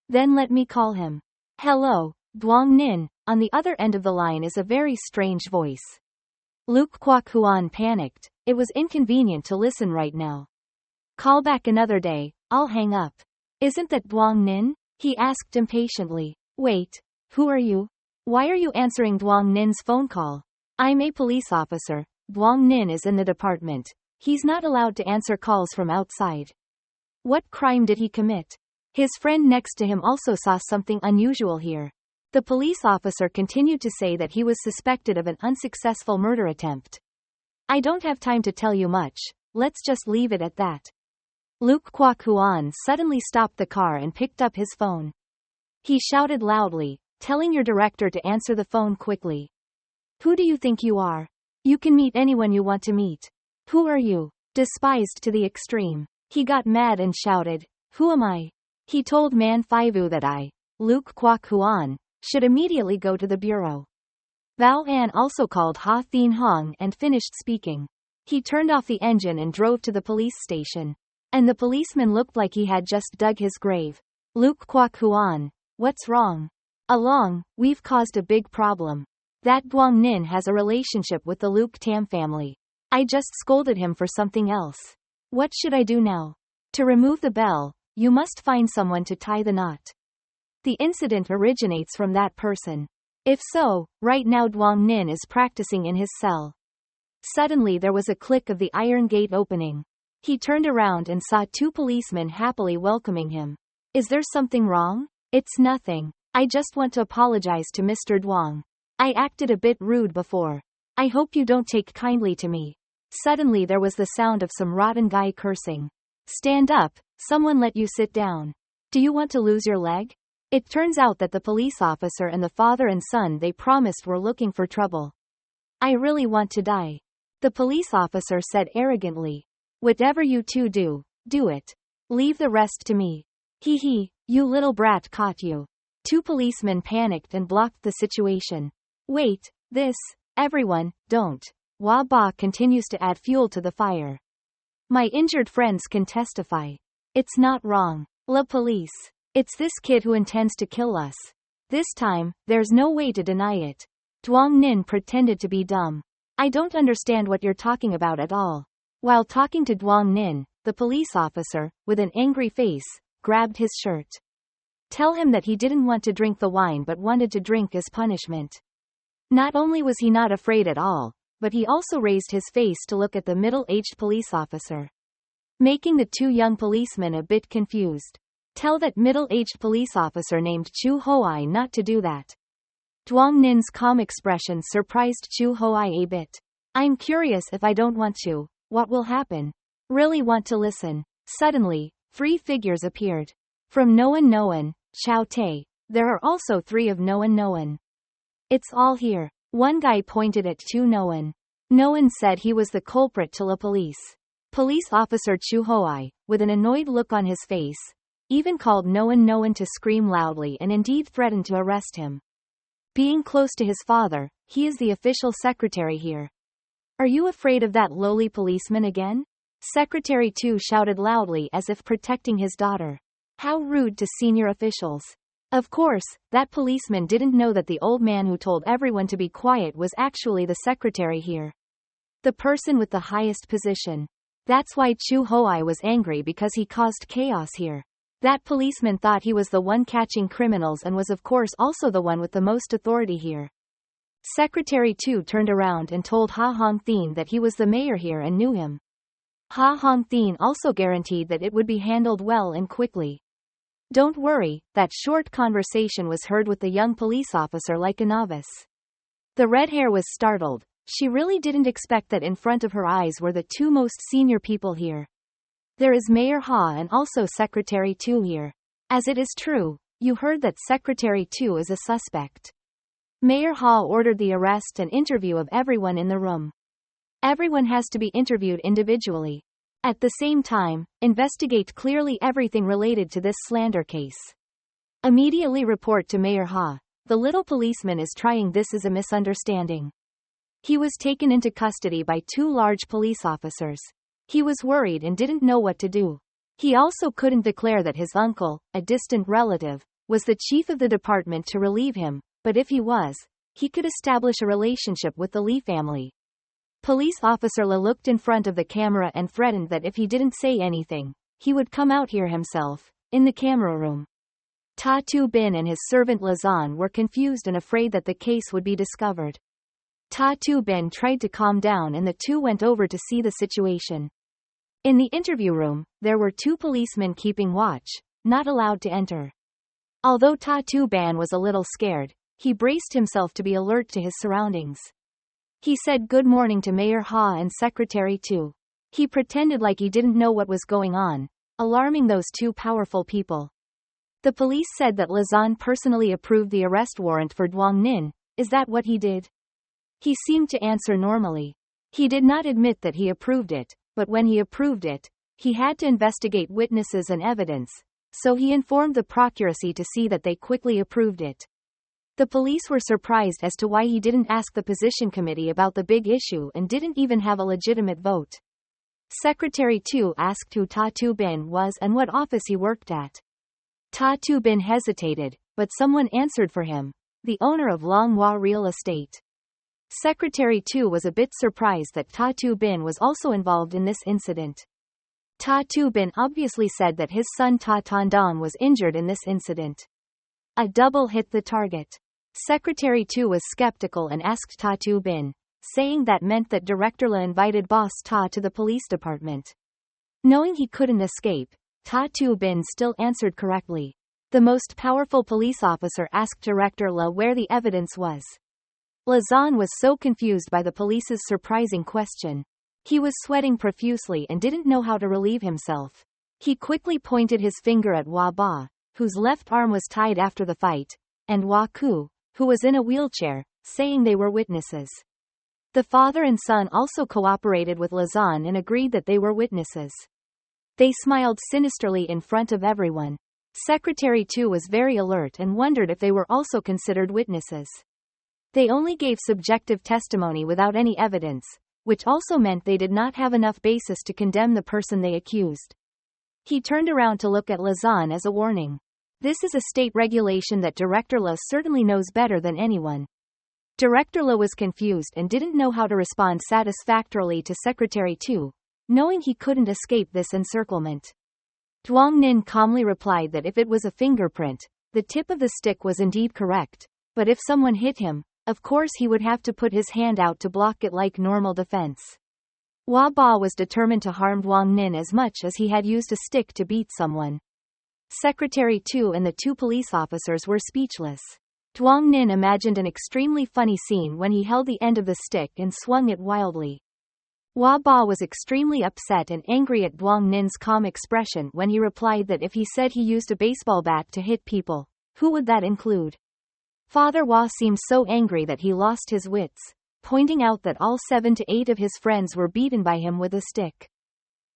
Then let me call him. Hello, Duong Nin. On the other end of the line is a very strange voice. Luke Kwok Huan panicked. It was inconvenient to listen right now. Call back another day, I'll hang up. Isn't that Duong Nin? He asked impatiently. Wait, who are you? Why are you answering Duong Nin's phone call? I'm a police officer. Duong Nin is in the department. He's not allowed to answer calls from outside. What crime did he commit? His friend next to him also saw something unusual here. The police officer continued to say that he was suspected of an unsuccessful murder attempt. I don't have time to tell you much, let's just leave it at that. Luke Kwok Huan suddenly stopped the car and picked up his phone. He shouted loudly, telling your director to answer the phone quickly. Who do you think you are? You can meet anyone you want to meet. Who are you? Despised to the extreme. He got mad and shouted, who am I? He told Man Fivu that I, Luke Kwok Huan, should immediately go to the bureau. Bao An also called Ha Thien Hong and finished speaking. He turned off the engine and drove to the police station. And the policeman looked like he had just dug his grave. Luke Kwok Huan, what's wrong? We've caused a big problem. That Duong Nin has a relationship with the Luke Tam family. I just scolded him for something else. What should I do now? To remove the bell, you must find someone to tie the knot. The incident originates from that person. If so, right now Duong Nin is practicing in his cell. Suddenly there was a click of the iron gate opening. He turned around and saw two policemen happily welcoming him. Is there something wrong? It's nothing. I just want to apologize to Mr. Duong. I acted a bit rude before. I hope you don't take kindly to me. Suddenly there was the sound of some rotten guy cursing. Stand up, someone let you sit down. Do you want to lose your leg? It turns out that the police officer and the father and son they promised were looking for trouble. I really want to die. The police officer said arrogantly. Whatever you two do, do it. Leave the rest to me. Hee hee, you little brat caught you. Two policemen panicked and blocked the situation. Wait, this, everyone, don't. Wah Ba continues to add fuel to the fire. My injured friends can testify. It's not wrong. La police. It's this kid who intends to kill us. This time, there's no way to deny it. Duong Nin pretended to be dumb. I don't understand what you're talking about at all. While talking to Duong Nin, the police officer, with an angry face, grabbed his shirt. Tell him that he didn't want to drink the wine but wanted to drink as punishment. Not only was he not afraid at all, but he also raised his face to look at the middle-aged police officer, making the two young policemen a bit confused. Tell that middle-aged police officer named Chu Hoai not to do that. Duong Nin's calm expression surprised Chu Hoai a bit. I'm curious if I don't want to, what will happen? Really want to listen. Suddenly, 3 figures appeared. From Noan, Chao Te, there are also 3 of Noan. It's all here. One guy pointed at Chu Noan. Noan said he was the culprit to la police. Police officer Chu Hoai, with an annoyed look on his face, even called Noan to scream loudly and indeed threatened to arrest him. Being close to his father, he is the official secretary here. Are you afraid of that lowly policeman again? Secretary 2 shouted loudly as if protecting his daughter. How rude to senior officials. Of course, that policeman didn't know that the old man who told everyone to be quiet was actually the secretary here. The person with the highest position. That's why Chu Hoai was angry because he caused chaos here. That policeman thought he was the one catching criminals and was of course also the one with the most authority here. Secretary 2 turned around and told Ha Hong Thien that he was the mayor here and knew him. Ha Hong Thien also guaranteed that it would be handled well and quickly. Don't worry, that short conversation was heard with the young police officer like a novice. The red hair was startled. She really didn't expect that in front of her eyes were the 2 most senior people here. There is Mayor Ha and also Secretary 2 here. As it is true, you heard that Secretary 2 is a suspect. Mayor Ha ordered the arrest and interview of everyone in the room. Everyone has to be interviewed individually. At the same time, investigate clearly everything related to this slander case. Immediately report to Mayor Ha. The little policeman is trying. This is a misunderstanding. He was taken into custody by 2 large police officers. He was worried and didn't know what to do. He also couldn't declare that his uncle, a distant relative, was the chief of the department to relieve him, but if he was, he could establish a relationship with the Lee family. Police officer La looked in front of the camera and threatened that if he didn't say anything, he would come out here himself, in the camera room. Ta Tu Bin and his servant Lazan were confused and afraid that the case would be discovered. Ta Tu Bin tried to calm down and the two went over to see the situation. In the interview room, there were 2 policemen keeping watch, not allowed to enter. Although Ta Tu Bin was a little scared, he braced himself to be alert to his surroundings. He said good morning to Mayor Ha and Secretary Tu. He pretended like he didn't know what was going on, alarming those 2 powerful people. The police said that Lazan personally approved the arrest warrant for Duong Nin. Is that what he did? He seemed to answer normally. He did not admit that he approved it, but when he approved it, he had to investigate witnesses and evidence, so he informed the procuracy to see that they quickly approved it. The police were surprised as to why he didn't ask the position committee about the big issue and didn't even have a legitimate vote. Secretary Tu asked who Ta Tu Bin was and what office he worked at. Ta Tu Bin hesitated, but someone answered for him, the owner of Longhua Real Estate. Secretary Tu was a bit surprised that Ta Tu Bin was also involved in this incident. Ta Tu Bin obviously said that his son Ta Ton Dong was injured in this incident. A double hit the target. Secretary Tu was skeptical and asked Ta Tu Bin, saying that meant that Director La invited Boss Ta to the police department. Knowing he couldn't escape, Ta Tu Bin still answered correctly. The most powerful police officer asked Director La where the evidence was. Lazan was so confused by the police's surprising question. He was sweating profusely and didn't know how to relieve himself. He quickly pointed his finger at Hua Ba, whose left arm was tied after the fight, and Hua Ku, who was in a wheelchair, saying they were witnesses. The father and son also cooperated with Lazan and agreed that they were witnesses. They smiled sinisterly in front of everyone. Secretary Tu was very alert and wondered if they were also considered witnesses. They only gave subjective testimony without any evidence, which also meant they did not have enough basis to condemn the person they accused. He turned around to look at Lazan as a warning. This is a state regulation that Director La certainly knows better than anyone. Director La was confused and didn't know how to respond satisfactorily to Secretary Tu, knowing he couldn't escape this encirclement. Duong Nin calmly replied that if it was a fingerprint, the tip of the stick was indeed correct, but if someone hit him, of course he would have to put his hand out to block it like normal defense. Hua Ba was determined to harm Duong Nin as much as he had used a stick to beat someone. Secretary Tu and the 2 police officers were speechless. Duong Nin imagined an extremely funny scene when he held the end of the stick and swung it wildly. Hua Ba was extremely upset and angry at Duong Nin's calm expression when he replied that if he said he used a baseball bat to hit people, who would that include? Father Hua seemed so angry that he lost his wits, pointing out that all 7 to 8 of his friends were beaten by him with a stick.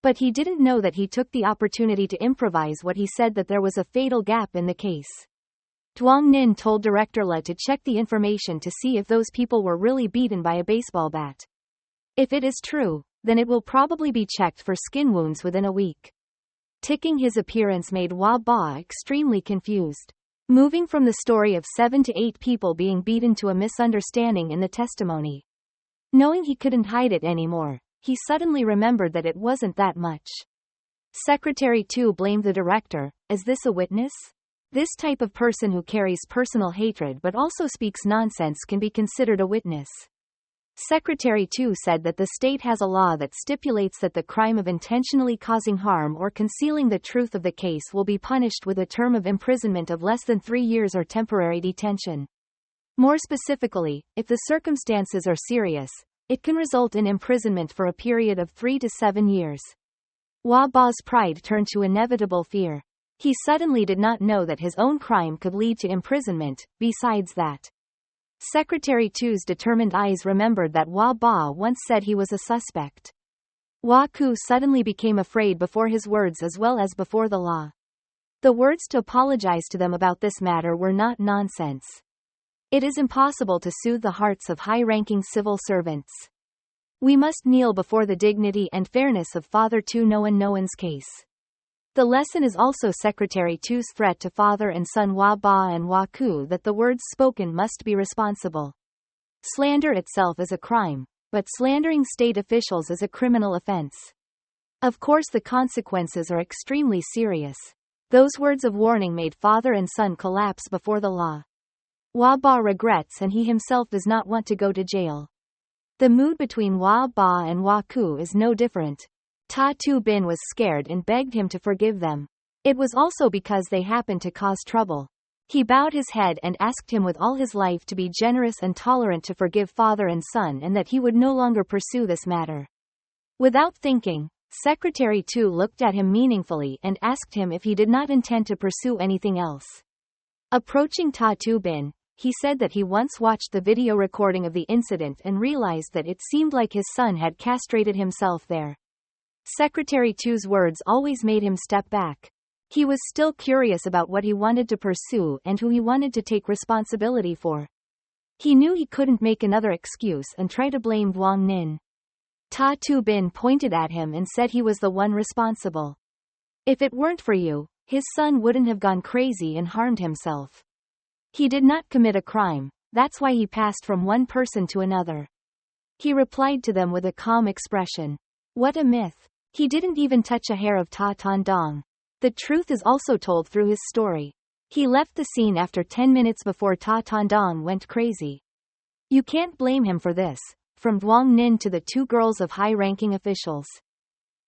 But he didn't know that he took the opportunity to improvise what he said that there was a fatal gap in the case. Duong Nin told Director La to check the information to see if those people were really beaten by a baseball bat. If it is true, then it will probably be checked for skin wounds within a week. Ticking his appearance made Hua Ba extremely confused. Moving from the story of 7 to 8 people being beaten to a misunderstanding in the testimony. Knowing he couldn't hide it anymore, he suddenly remembered that it wasn't that much. Secretary Tu blamed the director. Is this a witness? This type of person who carries personal hatred but also speaks nonsense can be considered a witness. Secretary Tu said that the state has a law that stipulates that the crime of intentionally causing harm or concealing the truth of the case will be punished with a term of imprisonment of less than 3 years or temporary detention. More specifically, if the circumstances are serious, it can result in imprisonment for a period of 3 to 7 years. Hua Ba's pride turned to inevitable fear. He suddenly did not know that his own crime could lead to imprisonment. Besides that, Secretary Tu's determined eyes remembered that Hua Ba once said he was a suspect. Waku suddenly became afraid before his words as well as before the law. The words to apologize to them about this matter were not nonsense. It is impossible to soothe the hearts of high-ranking civil servants. We must kneel before the dignity and fairness of Father Tu Noan's case. The lesson is also Secretary Tu's threat to father and son Wa Ba and Waku that the words spoken must be responsible. Slander itself is a crime, but slandering state officials is a criminal offense. Of course, the consequences are extremely serious. Those words of warning made father and son collapse before the law. Wa Ba regrets and he himself does not want to go to jail. The mood between Wa Ba and Waku is no different. Ta Tu Bin was scared and begged him to forgive them. It was also because they happened to cause trouble. He bowed his head and asked him with all his life to be generous and tolerant to forgive father and son and that he would no longer pursue this matter. Without thinking, Secretary Tu looked at him meaningfully and asked him if he did not intend to pursue anything else. Approaching Ta Tu Bin, he said that he once watched the video recording of the incident and realized that it seemed like his son had castrated himself there. Secretary Tu's words always made him step back. He was still curious about what he wanted to pursue and who he wanted to take responsibility for. He knew he couldn't make another excuse and try to blame Duong Nin. Ta Tu Bin pointed at him and said he was the one responsible. If it weren't for you, his son wouldn't have gone crazy and harmed himself. He did not commit a crime, that's why he passed from one person to another. He replied to them with a calm expression. What a myth. He didn't even touch a hair of Ta Tandong. The truth is also told through his story. He left the scene after 10 minutes before Ta Tandong went crazy. You can't blame him for this, from Duong Nin to the two girls of high-ranking officials.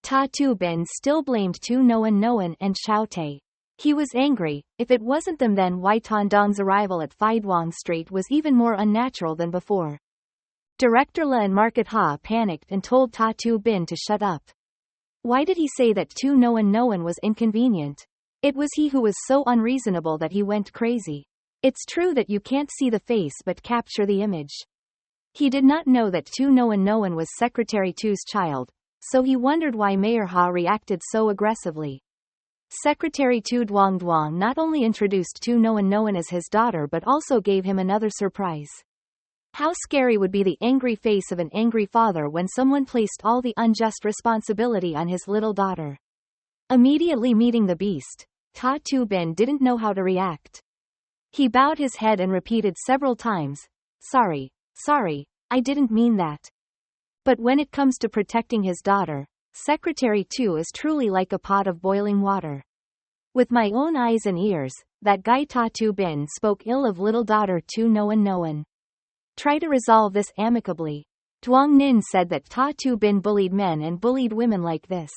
Ta Tu Bin still blamed Tu Noan and Xiao Te. He was angry. If it wasn't them, then why Tandong's arrival at Phaiduang Street was even more unnatural than before. Director La and Market Ha panicked and told Ta Tu Bin to shut up. Why did he say that Tu Noan was inconvenient? It was he who was so unreasonable that he went crazy. It's true that you can't see the face but capture the image. He did not know that Tu Noan was Secretary Tu's child, so he wondered why Mayor Ha reacted so aggressively. Secretary Tu Duong not only introduced Tu Noan as his daughter but also gave him another surprise. How scary would be the angry face of an angry father when someone placed all the unjust responsibility on his little daughter. Immediately meeting the beast, Ta Tu Bin didn't know how to react. He bowed his head and repeated several times, sorry, I didn't mean that. But when it comes to protecting his daughter, Secretary Tu is truly like a pot of boiling water. With my own eyes and ears, that guy Ta Tu Bin spoke ill of little daughter Tu Noan. Try to resolve this amicably. Duong Nin said that Ta Tu Bin bullied men and bullied women like this.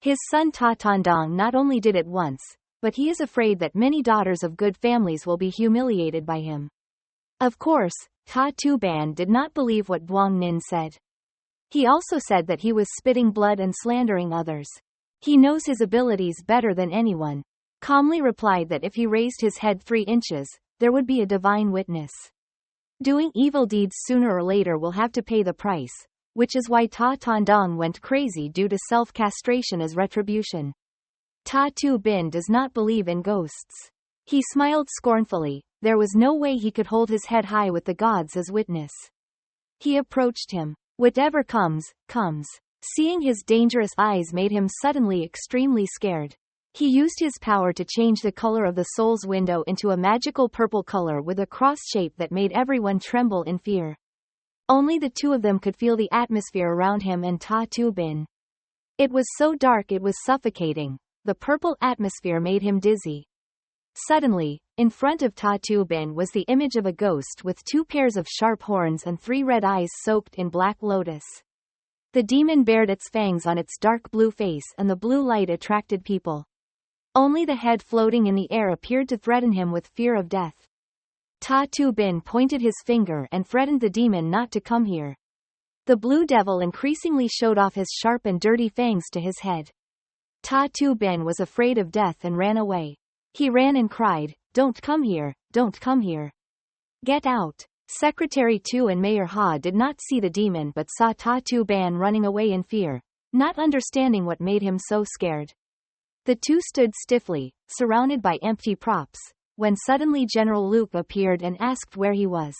His son Ta Tandong not only did it once, but he is afraid that many daughters of good families will be humiliated by him. Of course, Ta Tu Bin did not believe what Duong Nin said. He also said that he was spitting blood and slandering others. He knows his abilities better than anyone. Calmly replied that if he raised his head 3 inches, there would be a divine witness. Doing evil deeds sooner or later will have to pay the price, which is why Ta Tandong went crazy due to self-castration as retribution. Ta Tu Bin does not believe in ghosts. He smiled scornfully. There was no way he could hold his head high with the gods as witness. He approached him. Whatever comes, comes. Seeing his dangerous eyes made him suddenly extremely scared. He used his power to change the color of the soul's window into a magical purple color with a cross shape that made everyone tremble in fear. Only the two of them could feel the atmosphere around him and Ta Tu Bin. It was so dark it was suffocating. The purple atmosphere made him dizzy. Suddenly, in front of Ta Tu Bin was the image of a ghost with 2 pairs of sharp horns and 3 red eyes soaked in black lotus. The demon bared its fangs on its dark blue face and the blue light attracted people. Only the head floating in the air appeared to threaten him with fear of death. Ta Tu Bin pointed his finger and threatened the demon not to come here. The blue devil increasingly showed off his sharp and dirty fangs to his head. Ta Tu Bin was afraid of death and ran away. He ran and cried, "Don't come here, don't come here. Get out." Secretary Tu and Mayor Ha did not see the demon but saw Ta Tu Bin running away in fear. not understanding what made him so scared. The two stood stiffly, surrounded by empty props, when suddenly General Luke appeared and asked where he was.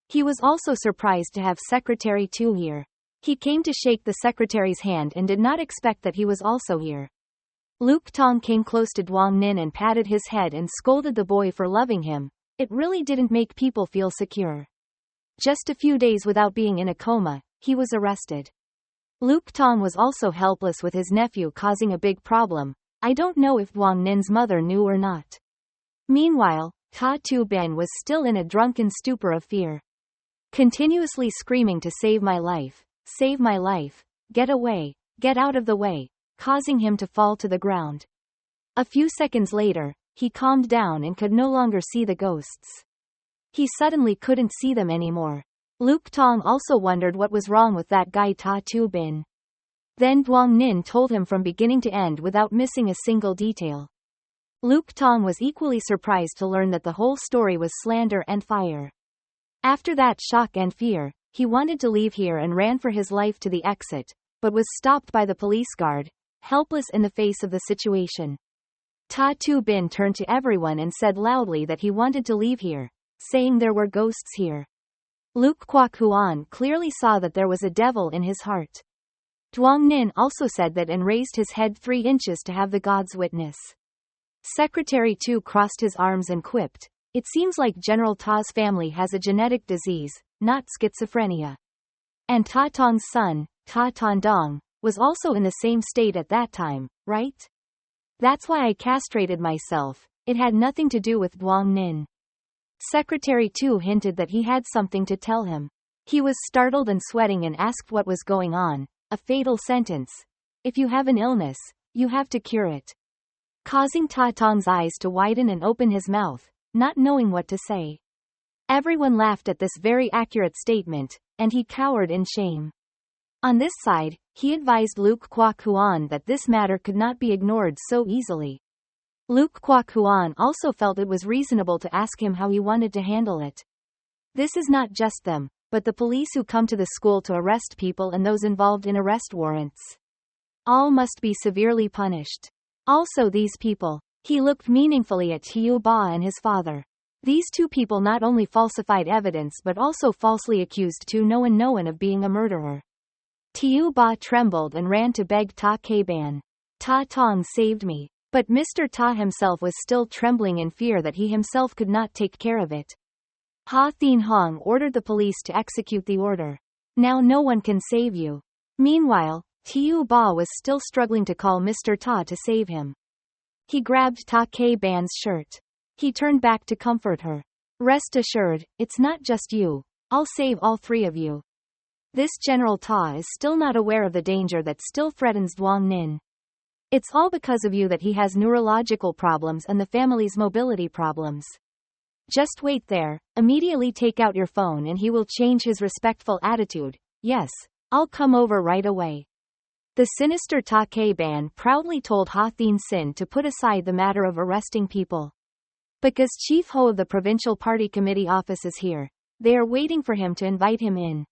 He was also surprised to have Secretary Tu here. He came to shake the secretary's hand and did not expect that he was also here. Luke Tong came close to Duong Nin and patted his head and scolded the boy for loving him. It really didn't make people feel secure. Just a few days without being in a coma, he was arrested. Luke Tong was also helpless with his nephew causing a big problem. I don't know if Duong Nin's mother knew or not. Meanwhile, Ta Tu Ben was still in a drunken stupor of fear, continuously screaming to save my life, get away, get out of the way, causing him to fall to the ground. A few seconds later, he calmed down and could no longer see the ghosts. He suddenly couldn't see them anymore. Luke Tong also wondered what was wrong with that guy Ta Tu Bin. Then Duong Nin told him from beginning to end without missing a single detail. Luke Tong was equally surprised to learn that the whole story was slander and fire. After that shock and fear, he wanted to leave here and ran for his life to the exit, but was stopped by the police guard, helpless in the face of the situation. Ta Tu Bin turned to everyone and said loudly that he wanted to leave here, saying there were ghosts here. Luke Kwok Huan clearly saw that there was a devil in his heart. Duong Nin also said that and raised his head 3 inches to have the gods witness. Secretary Tu crossed his arms and quipped, "It seems like General Ta's family has a genetic disease, not schizophrenia. And Ta Tong's son, Ta Ton Dong, was also in the same state at that time, right? That's why I castrated myself. It had nothing to do with Duong Nin." Secretary Tu hinted that he had something to tell him. He was startled and sweating and asked what was going on. A fatal sentence. If you have an illness, you have to cure it. Causing Ta Tong's eyes to widen and open his mouth, not knowing what to say. Everyone laughed at this very accurate statement, and he cowered in shame. On this side, he advised Luke Kwok Huan that this matter could not be ignored so easily. Luke Kwok Huan also felt it was reasonable to ask him how he wanted to handle it. This is not just them, but the police who come to the school to arrest people and those involved in arrest warrants. All must be severely punished. Also these people. He looked meaningfully at Tiu Ba and his father. These two people not only falsified evidence but also falsely accused Tu Noan of being a murderer. Tiu Ba trembled and ran to beg Ta K Ban. Ta Tong saved me. But Mr. Ta himself was still trembling in fear that he himself could not take care of it. Ha Thien Hong ordered the police to execute the order. Now no one can save you. Meanwhile, Tiu Ba was still struggling to call Mr. Ta to save him. He grabbed Ta K Ban's shirt. He turned back to comfort her. Rest assured, it's not just you. I'll save all 3 of you. This General Ta is still not aware of the danger that still threatens Duong Nin. It's all because of you that he has neurological problems and the family's mobility problems. Just wait there, immediately take out your phone and he will change his respectful attitude. Yes, I'll come over right away. The sinister Ta K Ban proudly told Ha Thien Sin to put aside the matter of arresting people. Because Chief Ho of the Provincial Party Committee office is here, they are waiting for him to invite him in.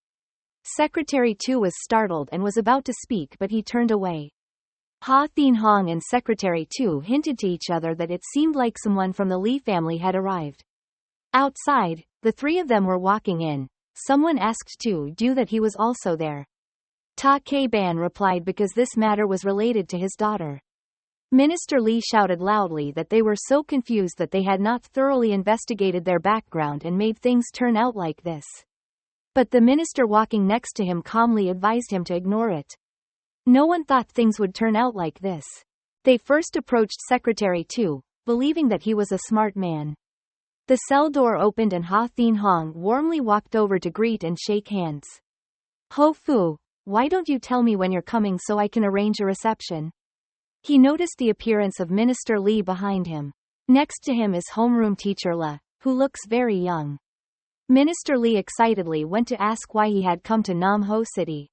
Secretary Tu was startled and was about to speak but he turned away. Ha Thien Hong and Secretary Tu hinted to each other that it seemed like someone from the Lee family had arrived. Outside, the 3 of them were walking in. Someone asked Tu Du that he was also there. Ta K Ban replied because this matter was related to his daughter. Minister Lee shouted loudly that they were so confused that they had not thoroughly investigated their background and made things turn out like this. But the minister walking next to him calmly advised him to ignore it. No one thought things would turn out like this. They first approached Secretary Tu, believing that he was a smart man. The cell door opened and Ha Thien Hong warmly walked over to greet and shake hands. Ho Fu, why don't you tell me when you're coming so I can arrange a reception? He noticed the appearance of Minister Lee behind him. Next to him is homeroom teacher La, who looks very young. Minister Lee excitedly went to ask why he had come to Nam Ho City.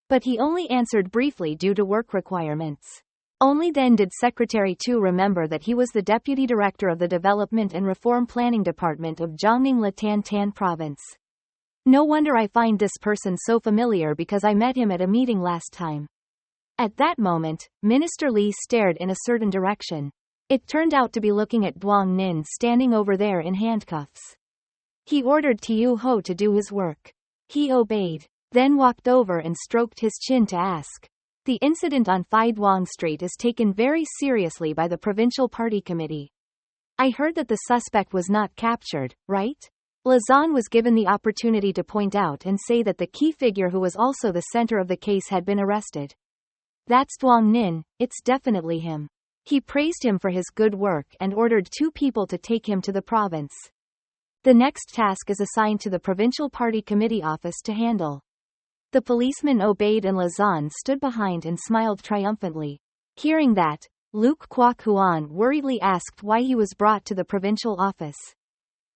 But he only answered briefly due to work requirements. Only then did Secretary Tu remember that he was the Deputy Director of the Development and Reform Planning Department of Jiangning Latan Tan Province. No wonder I find this person so familiar because I met him at a meeting last time. At that moment, Minister Li stared in a certain direction. It turned out to be looking at Duong Nin standing over there in handcuffs. He ordered Tiu Ho to do his work. He obeyed, then walked over and stroked his chin to ask. The incident on Phai Duong Street is taken very seriously by the Provincial Party Committee. I heard that the suspect was not captured, right? Lazan was given the opportunity to point out and say that the key figure who was also the center of the case had been arrested. That's Duong Nin, it's definitely him. He praised him for his good work and ordered 2 people to take him to the province. The next task is assigned to the Provincial Party Committee office to handle. The policeman obeyed and Lazan stood behind and smiled triumphantly. Hearing that, Luke Kwok Huan worriedly asked why he was brought to the provincial office.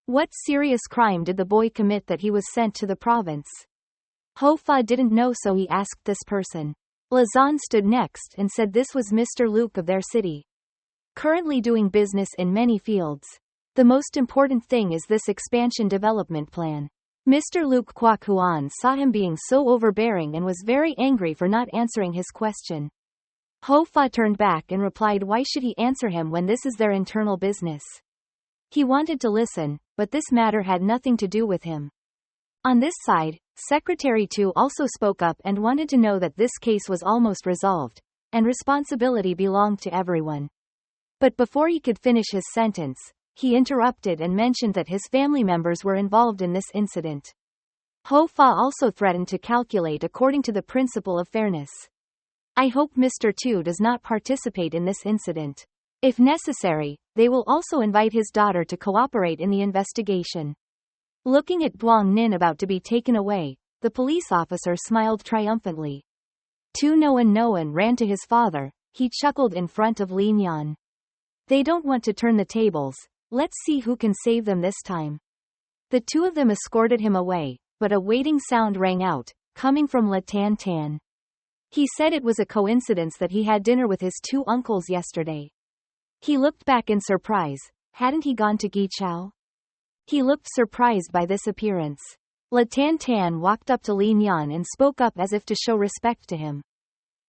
What serious crime did the boy commit that he was sent to the province? Ho Fa didn't know, so he asked this person. Lazan stood next and said this was Mr. Luke of their city. Currently doing business in many fields. The most important thing is this expansion development plan. Mr. Luke Kwok Huan saw him being so overbearing and was very angry for not answering his question. Ho Fa turned back and replied, why should he answer him when this is their internal business? He wanted to listen, but this matter had nothing to do with him. On this side, Secretary Tu also spoke up and wanted to know that this case was almost resolved, and responsibility belonged to everyone. But before he could finish his sentence, he interrupted and mentioned that his family members were involved in this incident. Ho Fa also threatened to calculate according to the principle of fairness. I hope Mr. Tu does not participate in this incident. If necessary, they will also invite his daughter to cooperate in the investigation. Looking at Duong Nin about to be taken away, the police officer smiled triumphantly. Tu Noan ran to his father. He chuckled in front of Li Nian. They don't want to turn the tables. Let's see who can save them this time. The 2 of them escorted him away, but a waiting sound rang out, coming from La Tan Tan. He said it was a coincidence that he had dinner with his 2 uncles yesterday. He looked back in surprise. Hadn't he gone to Gichao? He looked surprised by this appearance. La Tan Tan walked up to Li Nian and spoke up as if to show respect to him.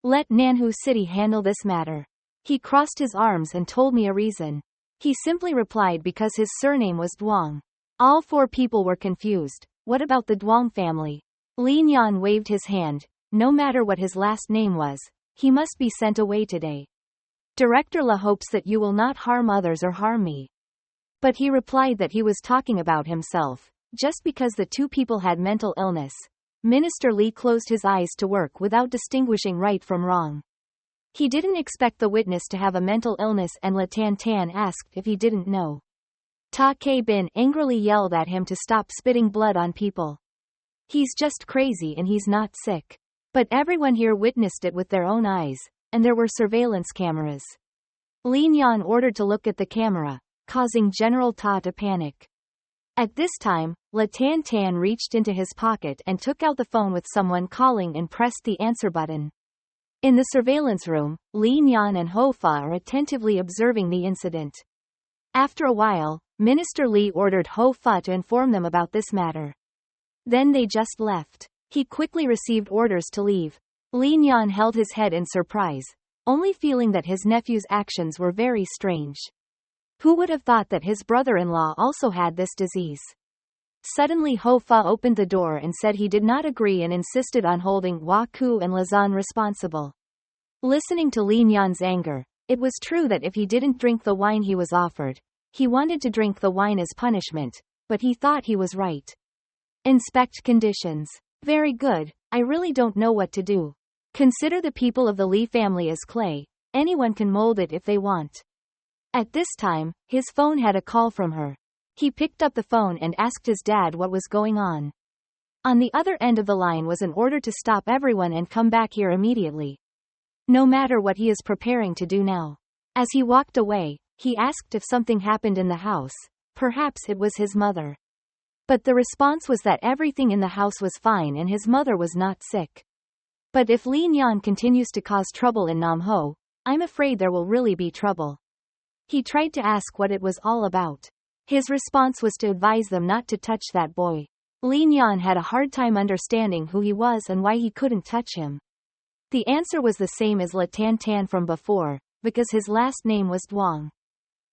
Let Nanhu City handle this matter. He crossed his arms and told me a reason. He simply replied because his surname was Duong. All 4 people were confused. What about the Duong family? Li Nian waved his hand. No matter what his last name was, he must be sent away today. Director La hopes that you will not harm others or harm me. But he replied that he was talking about himself, just because the 2 people had mental illness. Minister Li closed his eyes to work without distinguishing right from wrong. He didn't expect the witness to have a mental illness and La Tan Tan asked if he didn't know. Ta K Bin angrily yelled at him to stop spitting blood on people. He's just crazy and he's not sick. But everyone here witnessed it with their own eyes, and there were surveillance cameras. Li Nian ordered to look at the camera, causing General Ta to panic. At this time, La Tan Tan reached into his pocket and took out the phone with someone calling and pressed the answer button. In the surveillance room, Li Nian and Ho Fa are attentively observing the incident. After a while, Minister Li ordered Ho Fa to inform them about this matter. Then they just left. He quickly received orders to leave. Li Nian held his head in surprise, only feeling that his nephew's actions were very strange. Who would have thought that his brother-in-law also had this disease? Suddenly Ho Fa opened the door and said he did not agree and insisted on holding Hua Ku and Lazan responsible. Listening to Li Nian's anger, it was true that if he didn't drink the wine he was offered, he wanted to drink the wine as punishment, but he thought he was right. Inspect conditions. Very good, I really don't know what to do. Consider the people of the Li family as clay. Anyone can mold it if they want. At this time, his phone had a call from her. He picked up the phone and asked his dad what was going on. On the other end of the line was an order to stop everyone and come back here immediately. No matter what he is preparing to do now. As he walked away, he asked if something happened in the house. Perhaps it was his mother. But the response was that everything in the house was fine and his mother was not sick. But if Li Nian continues to cause trouble in Nam Ho, I'm afraid there will really be trouble. He tried to ask what it was all about. His response was to advise them not to touch that boy. Li Nian had a hard time understanding who he was and why he couldn't touch him. The answer was the same as La Tan Tan from before, because his last name was Duong.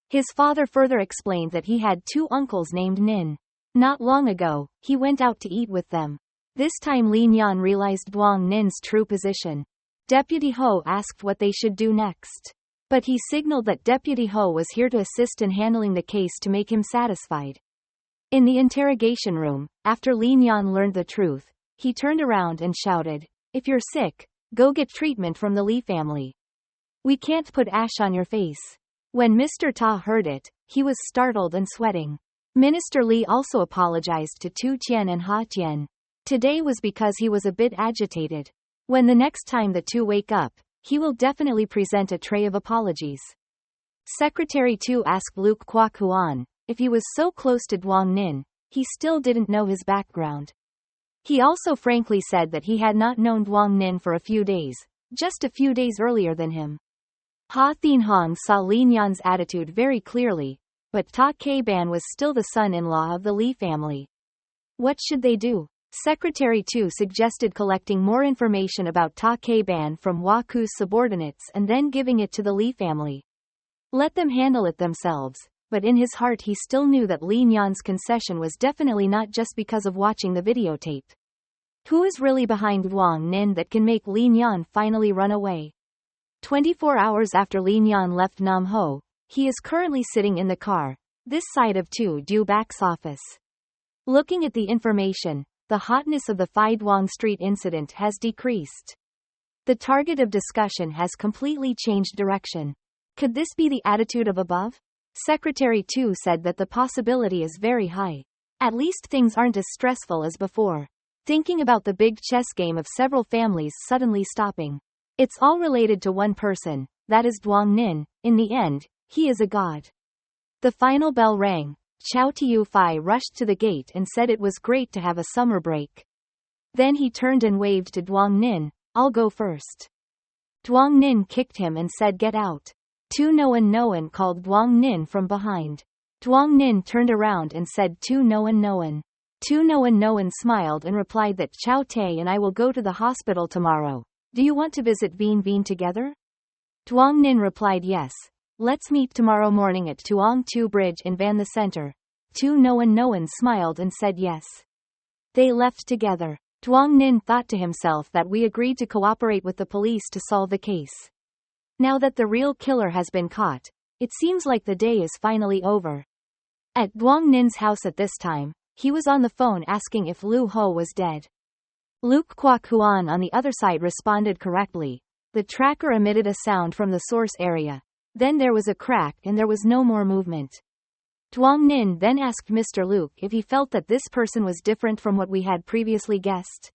His father further explained that he had two uncles named Nin. Not long ago, he went out to eat with them. This time Lin Yan realized Duong Nin's true position. Deputy Ho asked what they should do next. But he signaled that Deputy Ho was here to assist in handling the case to make him satisfied. In the interrogation room, after Lin Yan learned the truth, he turned around and shouted, "If you're sick, go get treatment from the Li family. We can't put ash on your face." When Mr. Ta heard it, he was startled and sweating. Minister Li also apologized to Tu Tian and Ha Tian. Today was because he was a bit agitated. When the next time the two wake up, he will definitely present a tray of apologies. Secretary Tu asked Luke Kwok Huan if he was so close to Duong Nin, he still didn't know his background. He also frankly said that he had not known Duong Nin for a few days, just a few days earlier than him. Ha Thin Hong saw Lin Yan's attitude very clearly, but Ta K-ban was still the son-in-law of the Li family. What should they do? Secretary Tu suggested collecting more information about Ta K-ban from Hua Ku's subordinates and then giving it to the Li family. Let them handle it themselves, but in his heart he still knew that Lin Yan's concession was definitely not just because of watching the videotape. Who is really behind Duong Nin that can make Lin Yan finally run away? 24 hours after Lin Yan left Nam Ho, he is currently sitting in the car, this side of Tu Du Bak's office. Looking at the information, the hotness of the Phai Duong Street incident has decreased. The target of discussion has completely changed direction. Could this be the attitude of above? Secretary Tu said that the possibility is very high. At least things aren't as stressful as before. Thinking about the big chess game of several families suddenly stopping. It's all related to one person, that is Duong Nin. In the end, he is a god. The final bell rang. Chow Tiu Fai rushed to the gate and said it was great to have a summer break. Then he turned and waved to Duong Nin, "I'll go first." Duong Nin kicked him and said, "Get out." Tu Noan called Duong Nin from behind. Duong Nin turned around and said, "Tu Noan." Tu Noan smiled and replied that Chow Tay and I will go to the hospital tomorrow. Do you want to visit Veen Veen together? Duong Nin replied, "Yes. Let's meet tomorrow morning at Tuong Tu Bridge in Van the Center." Tu Noan smiled and said yes. They left together. Duong Nin thought to himself that we agreed to cooperate with the police to solve the case. Now that the real killer has been caught, it seems like the day is finally over. At Duong Nin's house at this time, he was on the phone asking if Lu Ho was dead. Luke Kwok Huan on the other side responded correctly. The tracker emitted a sound from the source area. Then there was a crack and there was no more movement. Duong Nin then asked Mr. Luke if he felt that this person was different from what we had previously guessed.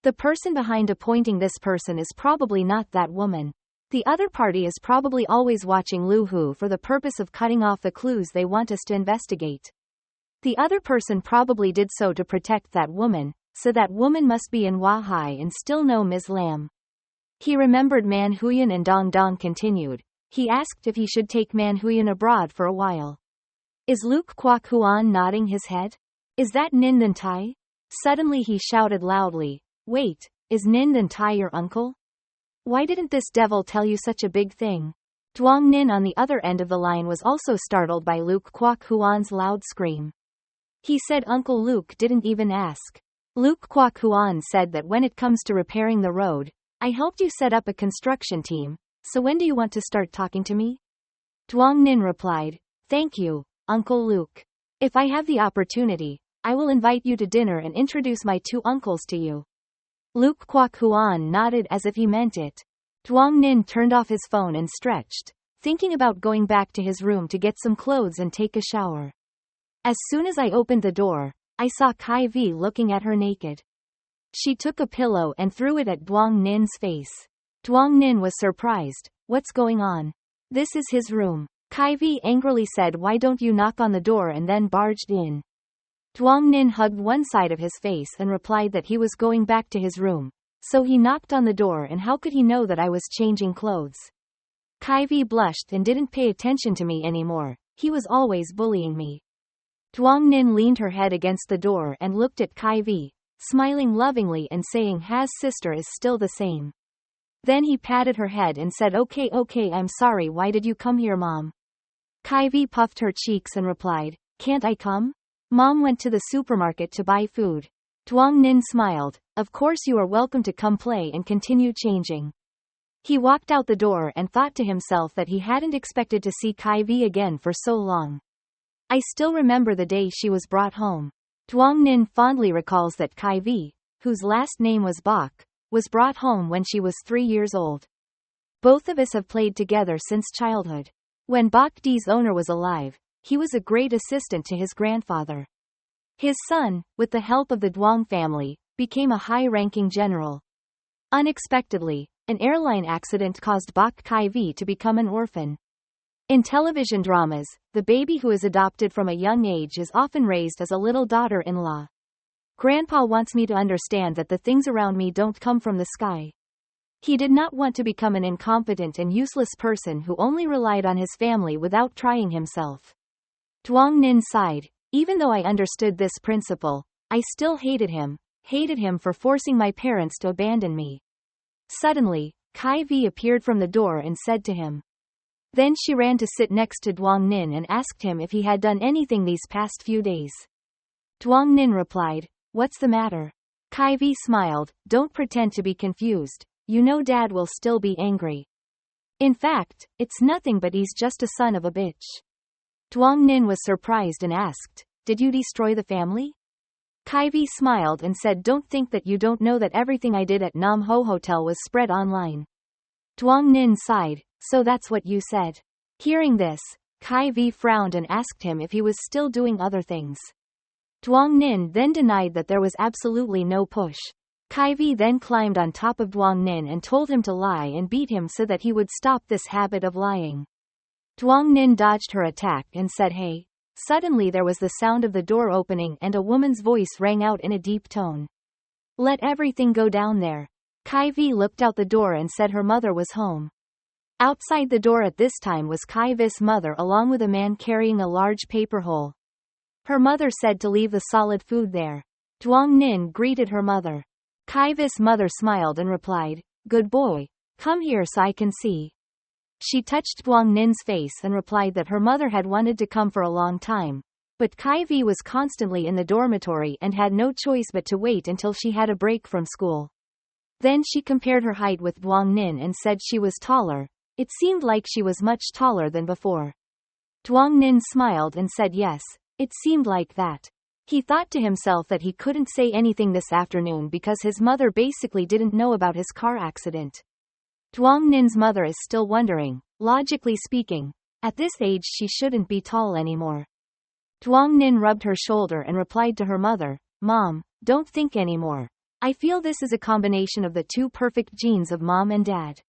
The person behind appointing this person is probably not that woman. The other party is probably always watching Lu Hu for the purpose of cutting off the clues they want us to investigate. The other person probably did so to protect that woman, so that woman must be in Hua Hai and still know Ms. Lam. He remembered Man Huyan and Dong Dong continued. He asked if he should take Man Huyan abroad for a while. Is Luke Kwok Huan nodding his head? Is that Nin Than Tai? Suddenly he shouted loudly, "Wait, is Nin Than Tai your uncle? Why didn't this devil tell you such a big thing?" Duong Nin on the other end of the line was also startled by Luke Kwok Huan's loud scream. He said Uncle Luke didn't even ask. Luke Kwok Huan said that when it comes to repairing the road, I helped you set up a construction team, so when do you want to start talking to me? Duong Nin replied, "Thank you, Uncle Luke. If I have the opportunity, I will invite you to dinner and introduce my two uncles to you." Luke Kwok Huan nodded as if he meant it. Duong Nin turned off his phone and stretched, thinking about going back to his room to get some clothes and take a shower. As soon as I opened the door, I saw Kai Vi looking at her naked. She took a pillow and threw it at Duong Nin's face. Duong Nin was surprised. What's going on? This is his room. Kai Vi angrily said, "Why don't you knock on the door?" and then barged in. Duong Nin hugged one side of his face and replied that he was going back to his room, so he knocked on the door, and how could he know that I was changing clothes? Kai Vi blushed and didn't pay attention to me anymore. He was always bullying me. Duong Nin leaned her head against the door and looked at Kai Vi, smiling lovingly and saying Ha's sister is still the same. Then he patted her head and said, okay, I'm sorry, why did you come here, Mom? Kyvie puffed her cheeks and replied, can't I come? Mom went to the supermarket to buy food. Duong Nin smiled, of course you are welcome to come play and continue changing. He walked out the door and thought to himself that he hadn't expected to see Kyvie again for so long. I still remember the day she was brought home. Duong Nin fondly recalls that Kyvie, whose last name was Bok, was brought home when she was 3 years old. Both of us have played together since childhood. When Bok D's owner was alive, he was a great assistant to his grandfather. His son, with the help of the Duong family, became a high-ranking general. Unexpectedly, an airline accident caused Bok Kyvie to become an orphan. In television dramas, the baby who is adopted from a young age is often raised as a little daughter-in-law. Grandpa wants me to understand that the things around me don't come from the sky. He did not want to become an incompetent and useless person who only relied on his family without trying himself. Duong Nin sighed. Even though I understood this principle, I still hated him for forcing my parents to abandon me. Suddenly, Kyvie appeared from the door and said to him. Then she ran to sit next to Duong Nin and asked him if he had done anything these past few days. Duong Nin replied, what's the matter? Kyvie smiled, don't pretend to be confused, you know Dad will still be angry. In fact, it's nothing but he's just a son of a bitch. Duong Nin was surprised and asked, did you destroy the family? Kyvie smiled and said, don't think that you don't know that everything I did at Nam Ho Hotel was spread online. Duong Nin sighed, so that's what you said. Hearing this, Kyvie frowned and asked him if he was still doing other things. Duong Nin then denied that there was absolutely no push. Kyvie then climbed on top of Duong Nin and told him to lie and beat him so that he would stop this habit of lying. Duong Nin dodged her attack and said hey. Suddenly there was the sound of the door opening and a woman's voice rang out in a deep tone. Let everything go down there. Kyvie looked out the door and said her mother was home. Outside the door at this time was Kyvie's mother along with a man carrying a large paper hole. Her mother said to leave the solid food there. Duong Nin greeted her mother. Kyvie's mother smiled and replied, good boy. Come here so I can see. She touched Duong Nin's face and replied that her mother had wanted to come for a long time, but Kyvie was constantly in the dormitory and had no choice but to wait until she had a break from school. Then she compared her height with Duong Nin and said she was taller. It seemed like she was much taller than before. Duong Nin smiled and said yes, it seemed like that. He thought to himself that he couldn't say anything this afternoon because his mother basically didn't know about his car accident. Duong Nin's mother is still wondering, logically speaking, at this age she shouldn't be tall anymore. Duong Nin rubbed her shoulder and replied to her mother, Mom, don't think anymore. I feel this is a combination of the two perfect genes of Mom and Dad.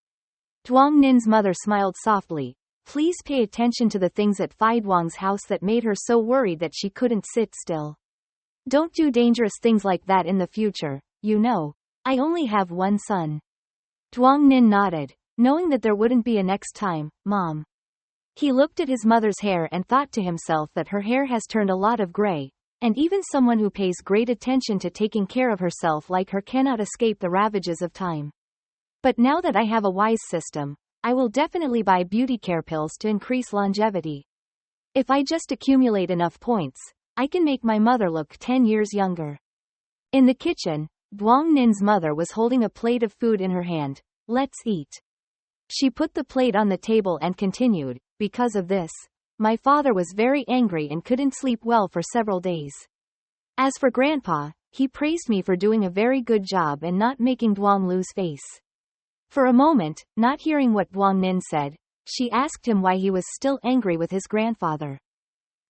Duong Nin's mother smiled softly. Please pay attention to the things at Phi Duong's house that made her so worried that she couldn't sit still. Don't do dangerous things like that in the future, you know. I only have one son. Duong Nin nodded, knowing that there wouldn't be a next time, Mom. He looked at his mother's hair and thought to himself that her hair has turned a lot of gray, and even someone who pays great attention to taking care of herself like her cannot escape the ravages of time. But now that I have a wise system, I will definitely buy beauty care pills to increase longevity. If I just accumulate enough points, I can make my mother look 10 years younger. In the kitchen, Duong Nin's mother was holding a plate of food in her hand. Let's eat. She put the plate on the table and continued, because of this, my father was very angry and couldn't sleep well for several days. As for Grandpa, he praised me for doing a very good job and not making Duong lose face. For a moment, not hearing what Duong Nin said, she asked him why he was still angry with his grandfather.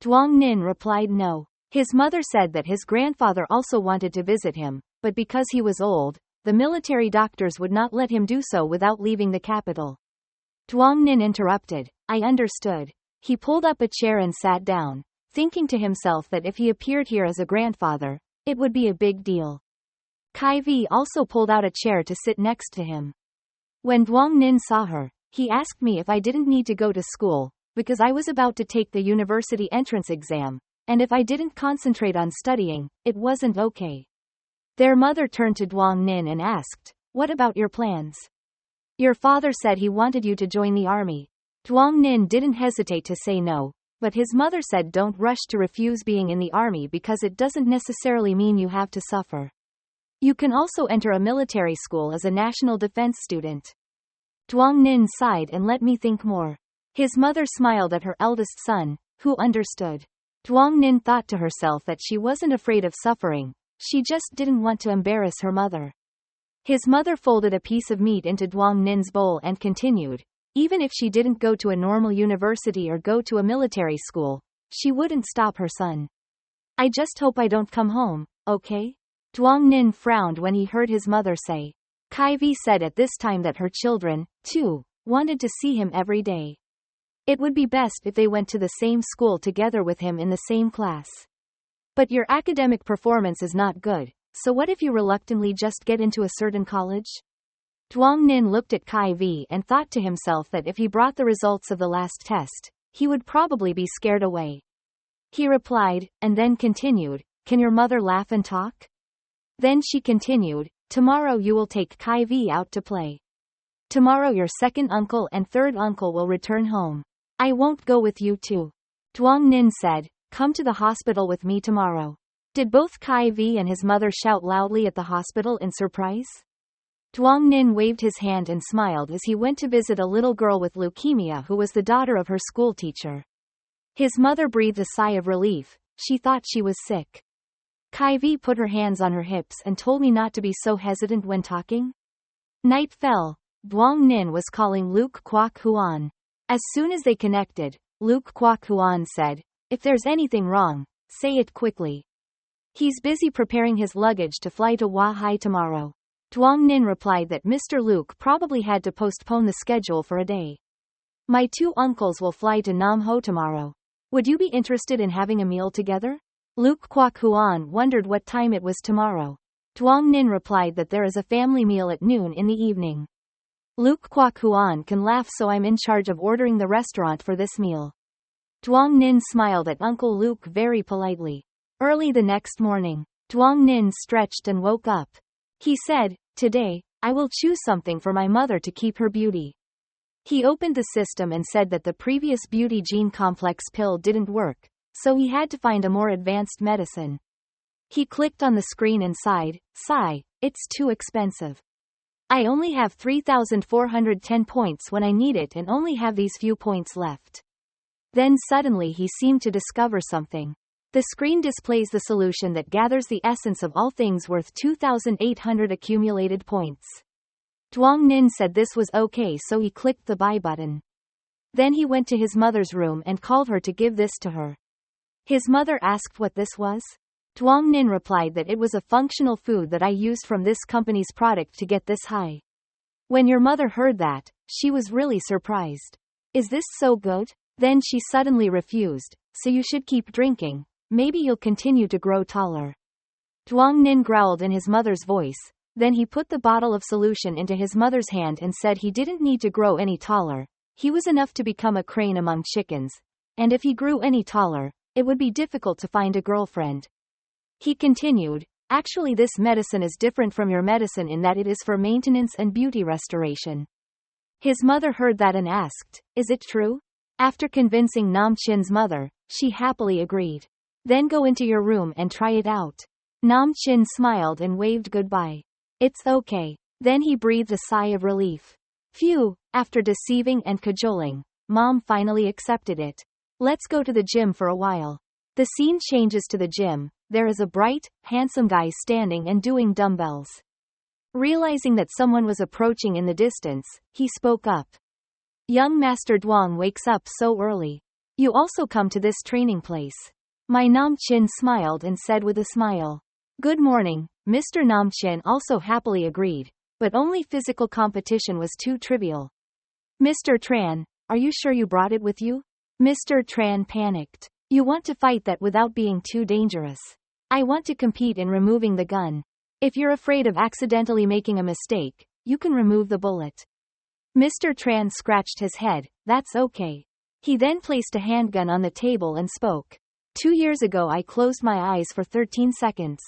Duong Nin replied no. His mother said that his grandfather also wanted to visit him, but because he was old, the military doctors would not let him do so without leaving the capital. Duong Nin interrupted, I understood. He pulled up a chair and sat down, thinking to himself that if he appeared here as a grandfather, it would be a big deal. Kyvie also pulled out a chair to sit next to him. When Duong Nin saw her, he asked me if I didn't need to go to school, because I was about to take the university entrance exam, and if I didn't concentrate on studying, it wasn't okay. Their mother turned to Duong Nin and asked, what about your plans? Your father said he wanted you to join the army. Duong Nin didn't hesitate to say no, but his mother said don't rush to refuse being in the army because it doesn't necessarily mean you have to suffer. You can also enter a military school as a national defense student. Duong Nin sighed and let me think more. His mother smiled at her eldest son, who understood. Duong Nin thought to herself that she wasn't afraid of suffering, she just didn't want to embarrass her mother. His mother folded a piece of meat into Duong Nin's bowl and continued, even if she didn't go to a normal university or go to a military school, she wouldn't stop her son. I just hope I don't come home, okay? Duong Nin frowned when he heard his mother say. Kai Vi said at this time that her children, too, wanted to see him every day. It would be best if they went to the same school together with him in the same class. But your academic performance is not good, so what if you reluctantly just get into a certain college? Duong Nin looked at Kai Vi and thought to himself that if he brought the results of the last test, he would probably be scared away. He replied, and then continued, can your mother laugh and talk? Then she continued, tomorrow you will take Kai Vi out to play. Tomorrow your second uncle and third uncle will return home. I won't go with you too. Duong Nin said, come to the hospital with me tomorrow. Did both Kai Vi and his mother shout loudly at the hospital in surprise? Duong Nin waved his hand and smiled as he went to visit a little girl with leukemia who was the daughter of her school teacher. His mother breathed a sigh of relief, she thought she was sick. Kai Vi put her hands on her hips and told me not to be so hesitant when talking. Night fell. Duong Nin was calling Luke Kwok Huan. As soon as they connected, Luke Kwok Huan said, if there's anything wrong, say it quickly. He's busy preparing his luggage to fly to Wahai tomorrow. Duong Nin replied that Mr. Luke probably had to postpone the schedule for a day. My two uncles will fly to Nam Ho tomorrow. Would you be interested in having a meal together? Luke Kwok Huan wondered what time it was tomorrow. Duong Nin replied that there is a family meal at noon in the evening. Luke Kwok Huan can laugh, so I'm in charge of ordering the restaurant for this meal. Duong Nin smiled at Uncle Luke very politely. Early the next morning, Duong Nin stretched and woke up. He said, today, I will choose something for my mother to keep her beauty. He opened the system and said that the previous beauty gene complex pill didn't work, so he had to find a more advanced medicine. He clicked on the screen and sighed, sigh, it's too expensive. I only have 3,410 points when I need it and only have these few points left. Then suddenly he seemed to discover something. The screen displays the solution that gathers the essence of all things worth 2,800 accumulated points. Duong Nin said this was okay, so he clicked the buy button. Then he went to his mother's room and called her to give this to her. His mother asked what this was. Duong Nin replied that it was a functional food that I used from this company's product to get this high. When your mother heard that, she was really surprised. Is this so good? Then she suddenly refused, so you should keep drinking. Maybe you'll continue to grow taller. Duong Nin growled in his mother's voice, then he put the bottle of solution into his mother's hand and said he didn't need to grow any taller, he was enough to become a crane among chickens, and if he grew any taller, it would be difficult to find a girlfriend. He continued, actually this medicine is different from your medicine in that it is for maintenance and beauty restoration. His mother heard that and asked, is it true? After convincing Nam Chin's mother, she happily agreed. Then go into your room and try it out. Nam Chin smiled and waved goodbye. It's okay. Then he breathed a sigh of relief. Phew, after deceiving and cajoling, Mom finally accepted it. Let's go to the gym for a while. The scene changes to the gym. There is a bright, handsome guy standing and doing dumbbells. Realizing that someone was approaching in the distance, he spoke up. Young Master Duong wakes up so early. You also come to this training place. My Nam Chin smiled and said with a smile. Good morning. Mr. Nam Chin also happily agreed, but only physical competition was too trivial. Mr. Tran, are you sure you brought it with you? Mr. Tran panicked. You want to fight that without being too dangerous. I want to compete in removing the gun. If you're afraid of accidentally making a mistake, you can remove the bullet. Mr. Tran scratched his head, that's okay. He then placed a handgun on the table and spoke. 2 years ago I closed my eyes for 13 seconds.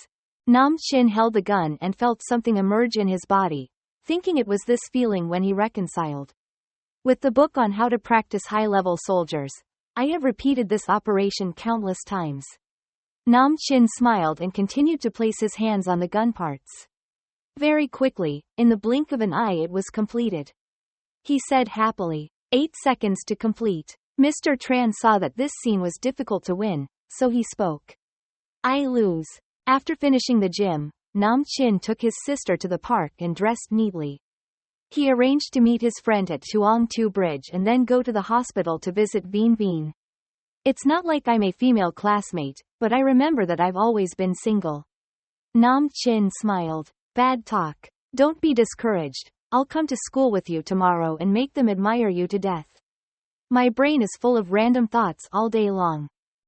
Nam Chin held the gun and felt something emerge in his body. thinking it was this feeling when he reconciled. With the book on how to practice high-level soldiers, I have repeated this operation countless times. Nam Chin smiled and continued to place his hands on the gun parts. Very quickly, in the blink of an eye it was completed. He said happily, 8 seconds to complete. Mr. Tran saw that this scene was difficult to win, so he spoke. I lose. After finishing the gym, Nam Chin took his sister to the park and dressed neatly. He arranged to meet his friend at Tuong Tu Bridge and then go to the hospital to visit Veen Veen. It's not like I'm a female classmate, but I remember that I've always been single. Nam Chin smiled. Bad talk. Don't be discouraged. I'll come to school with you tomorrow and make them admire you to death. My brain is full of random thoughts all day long.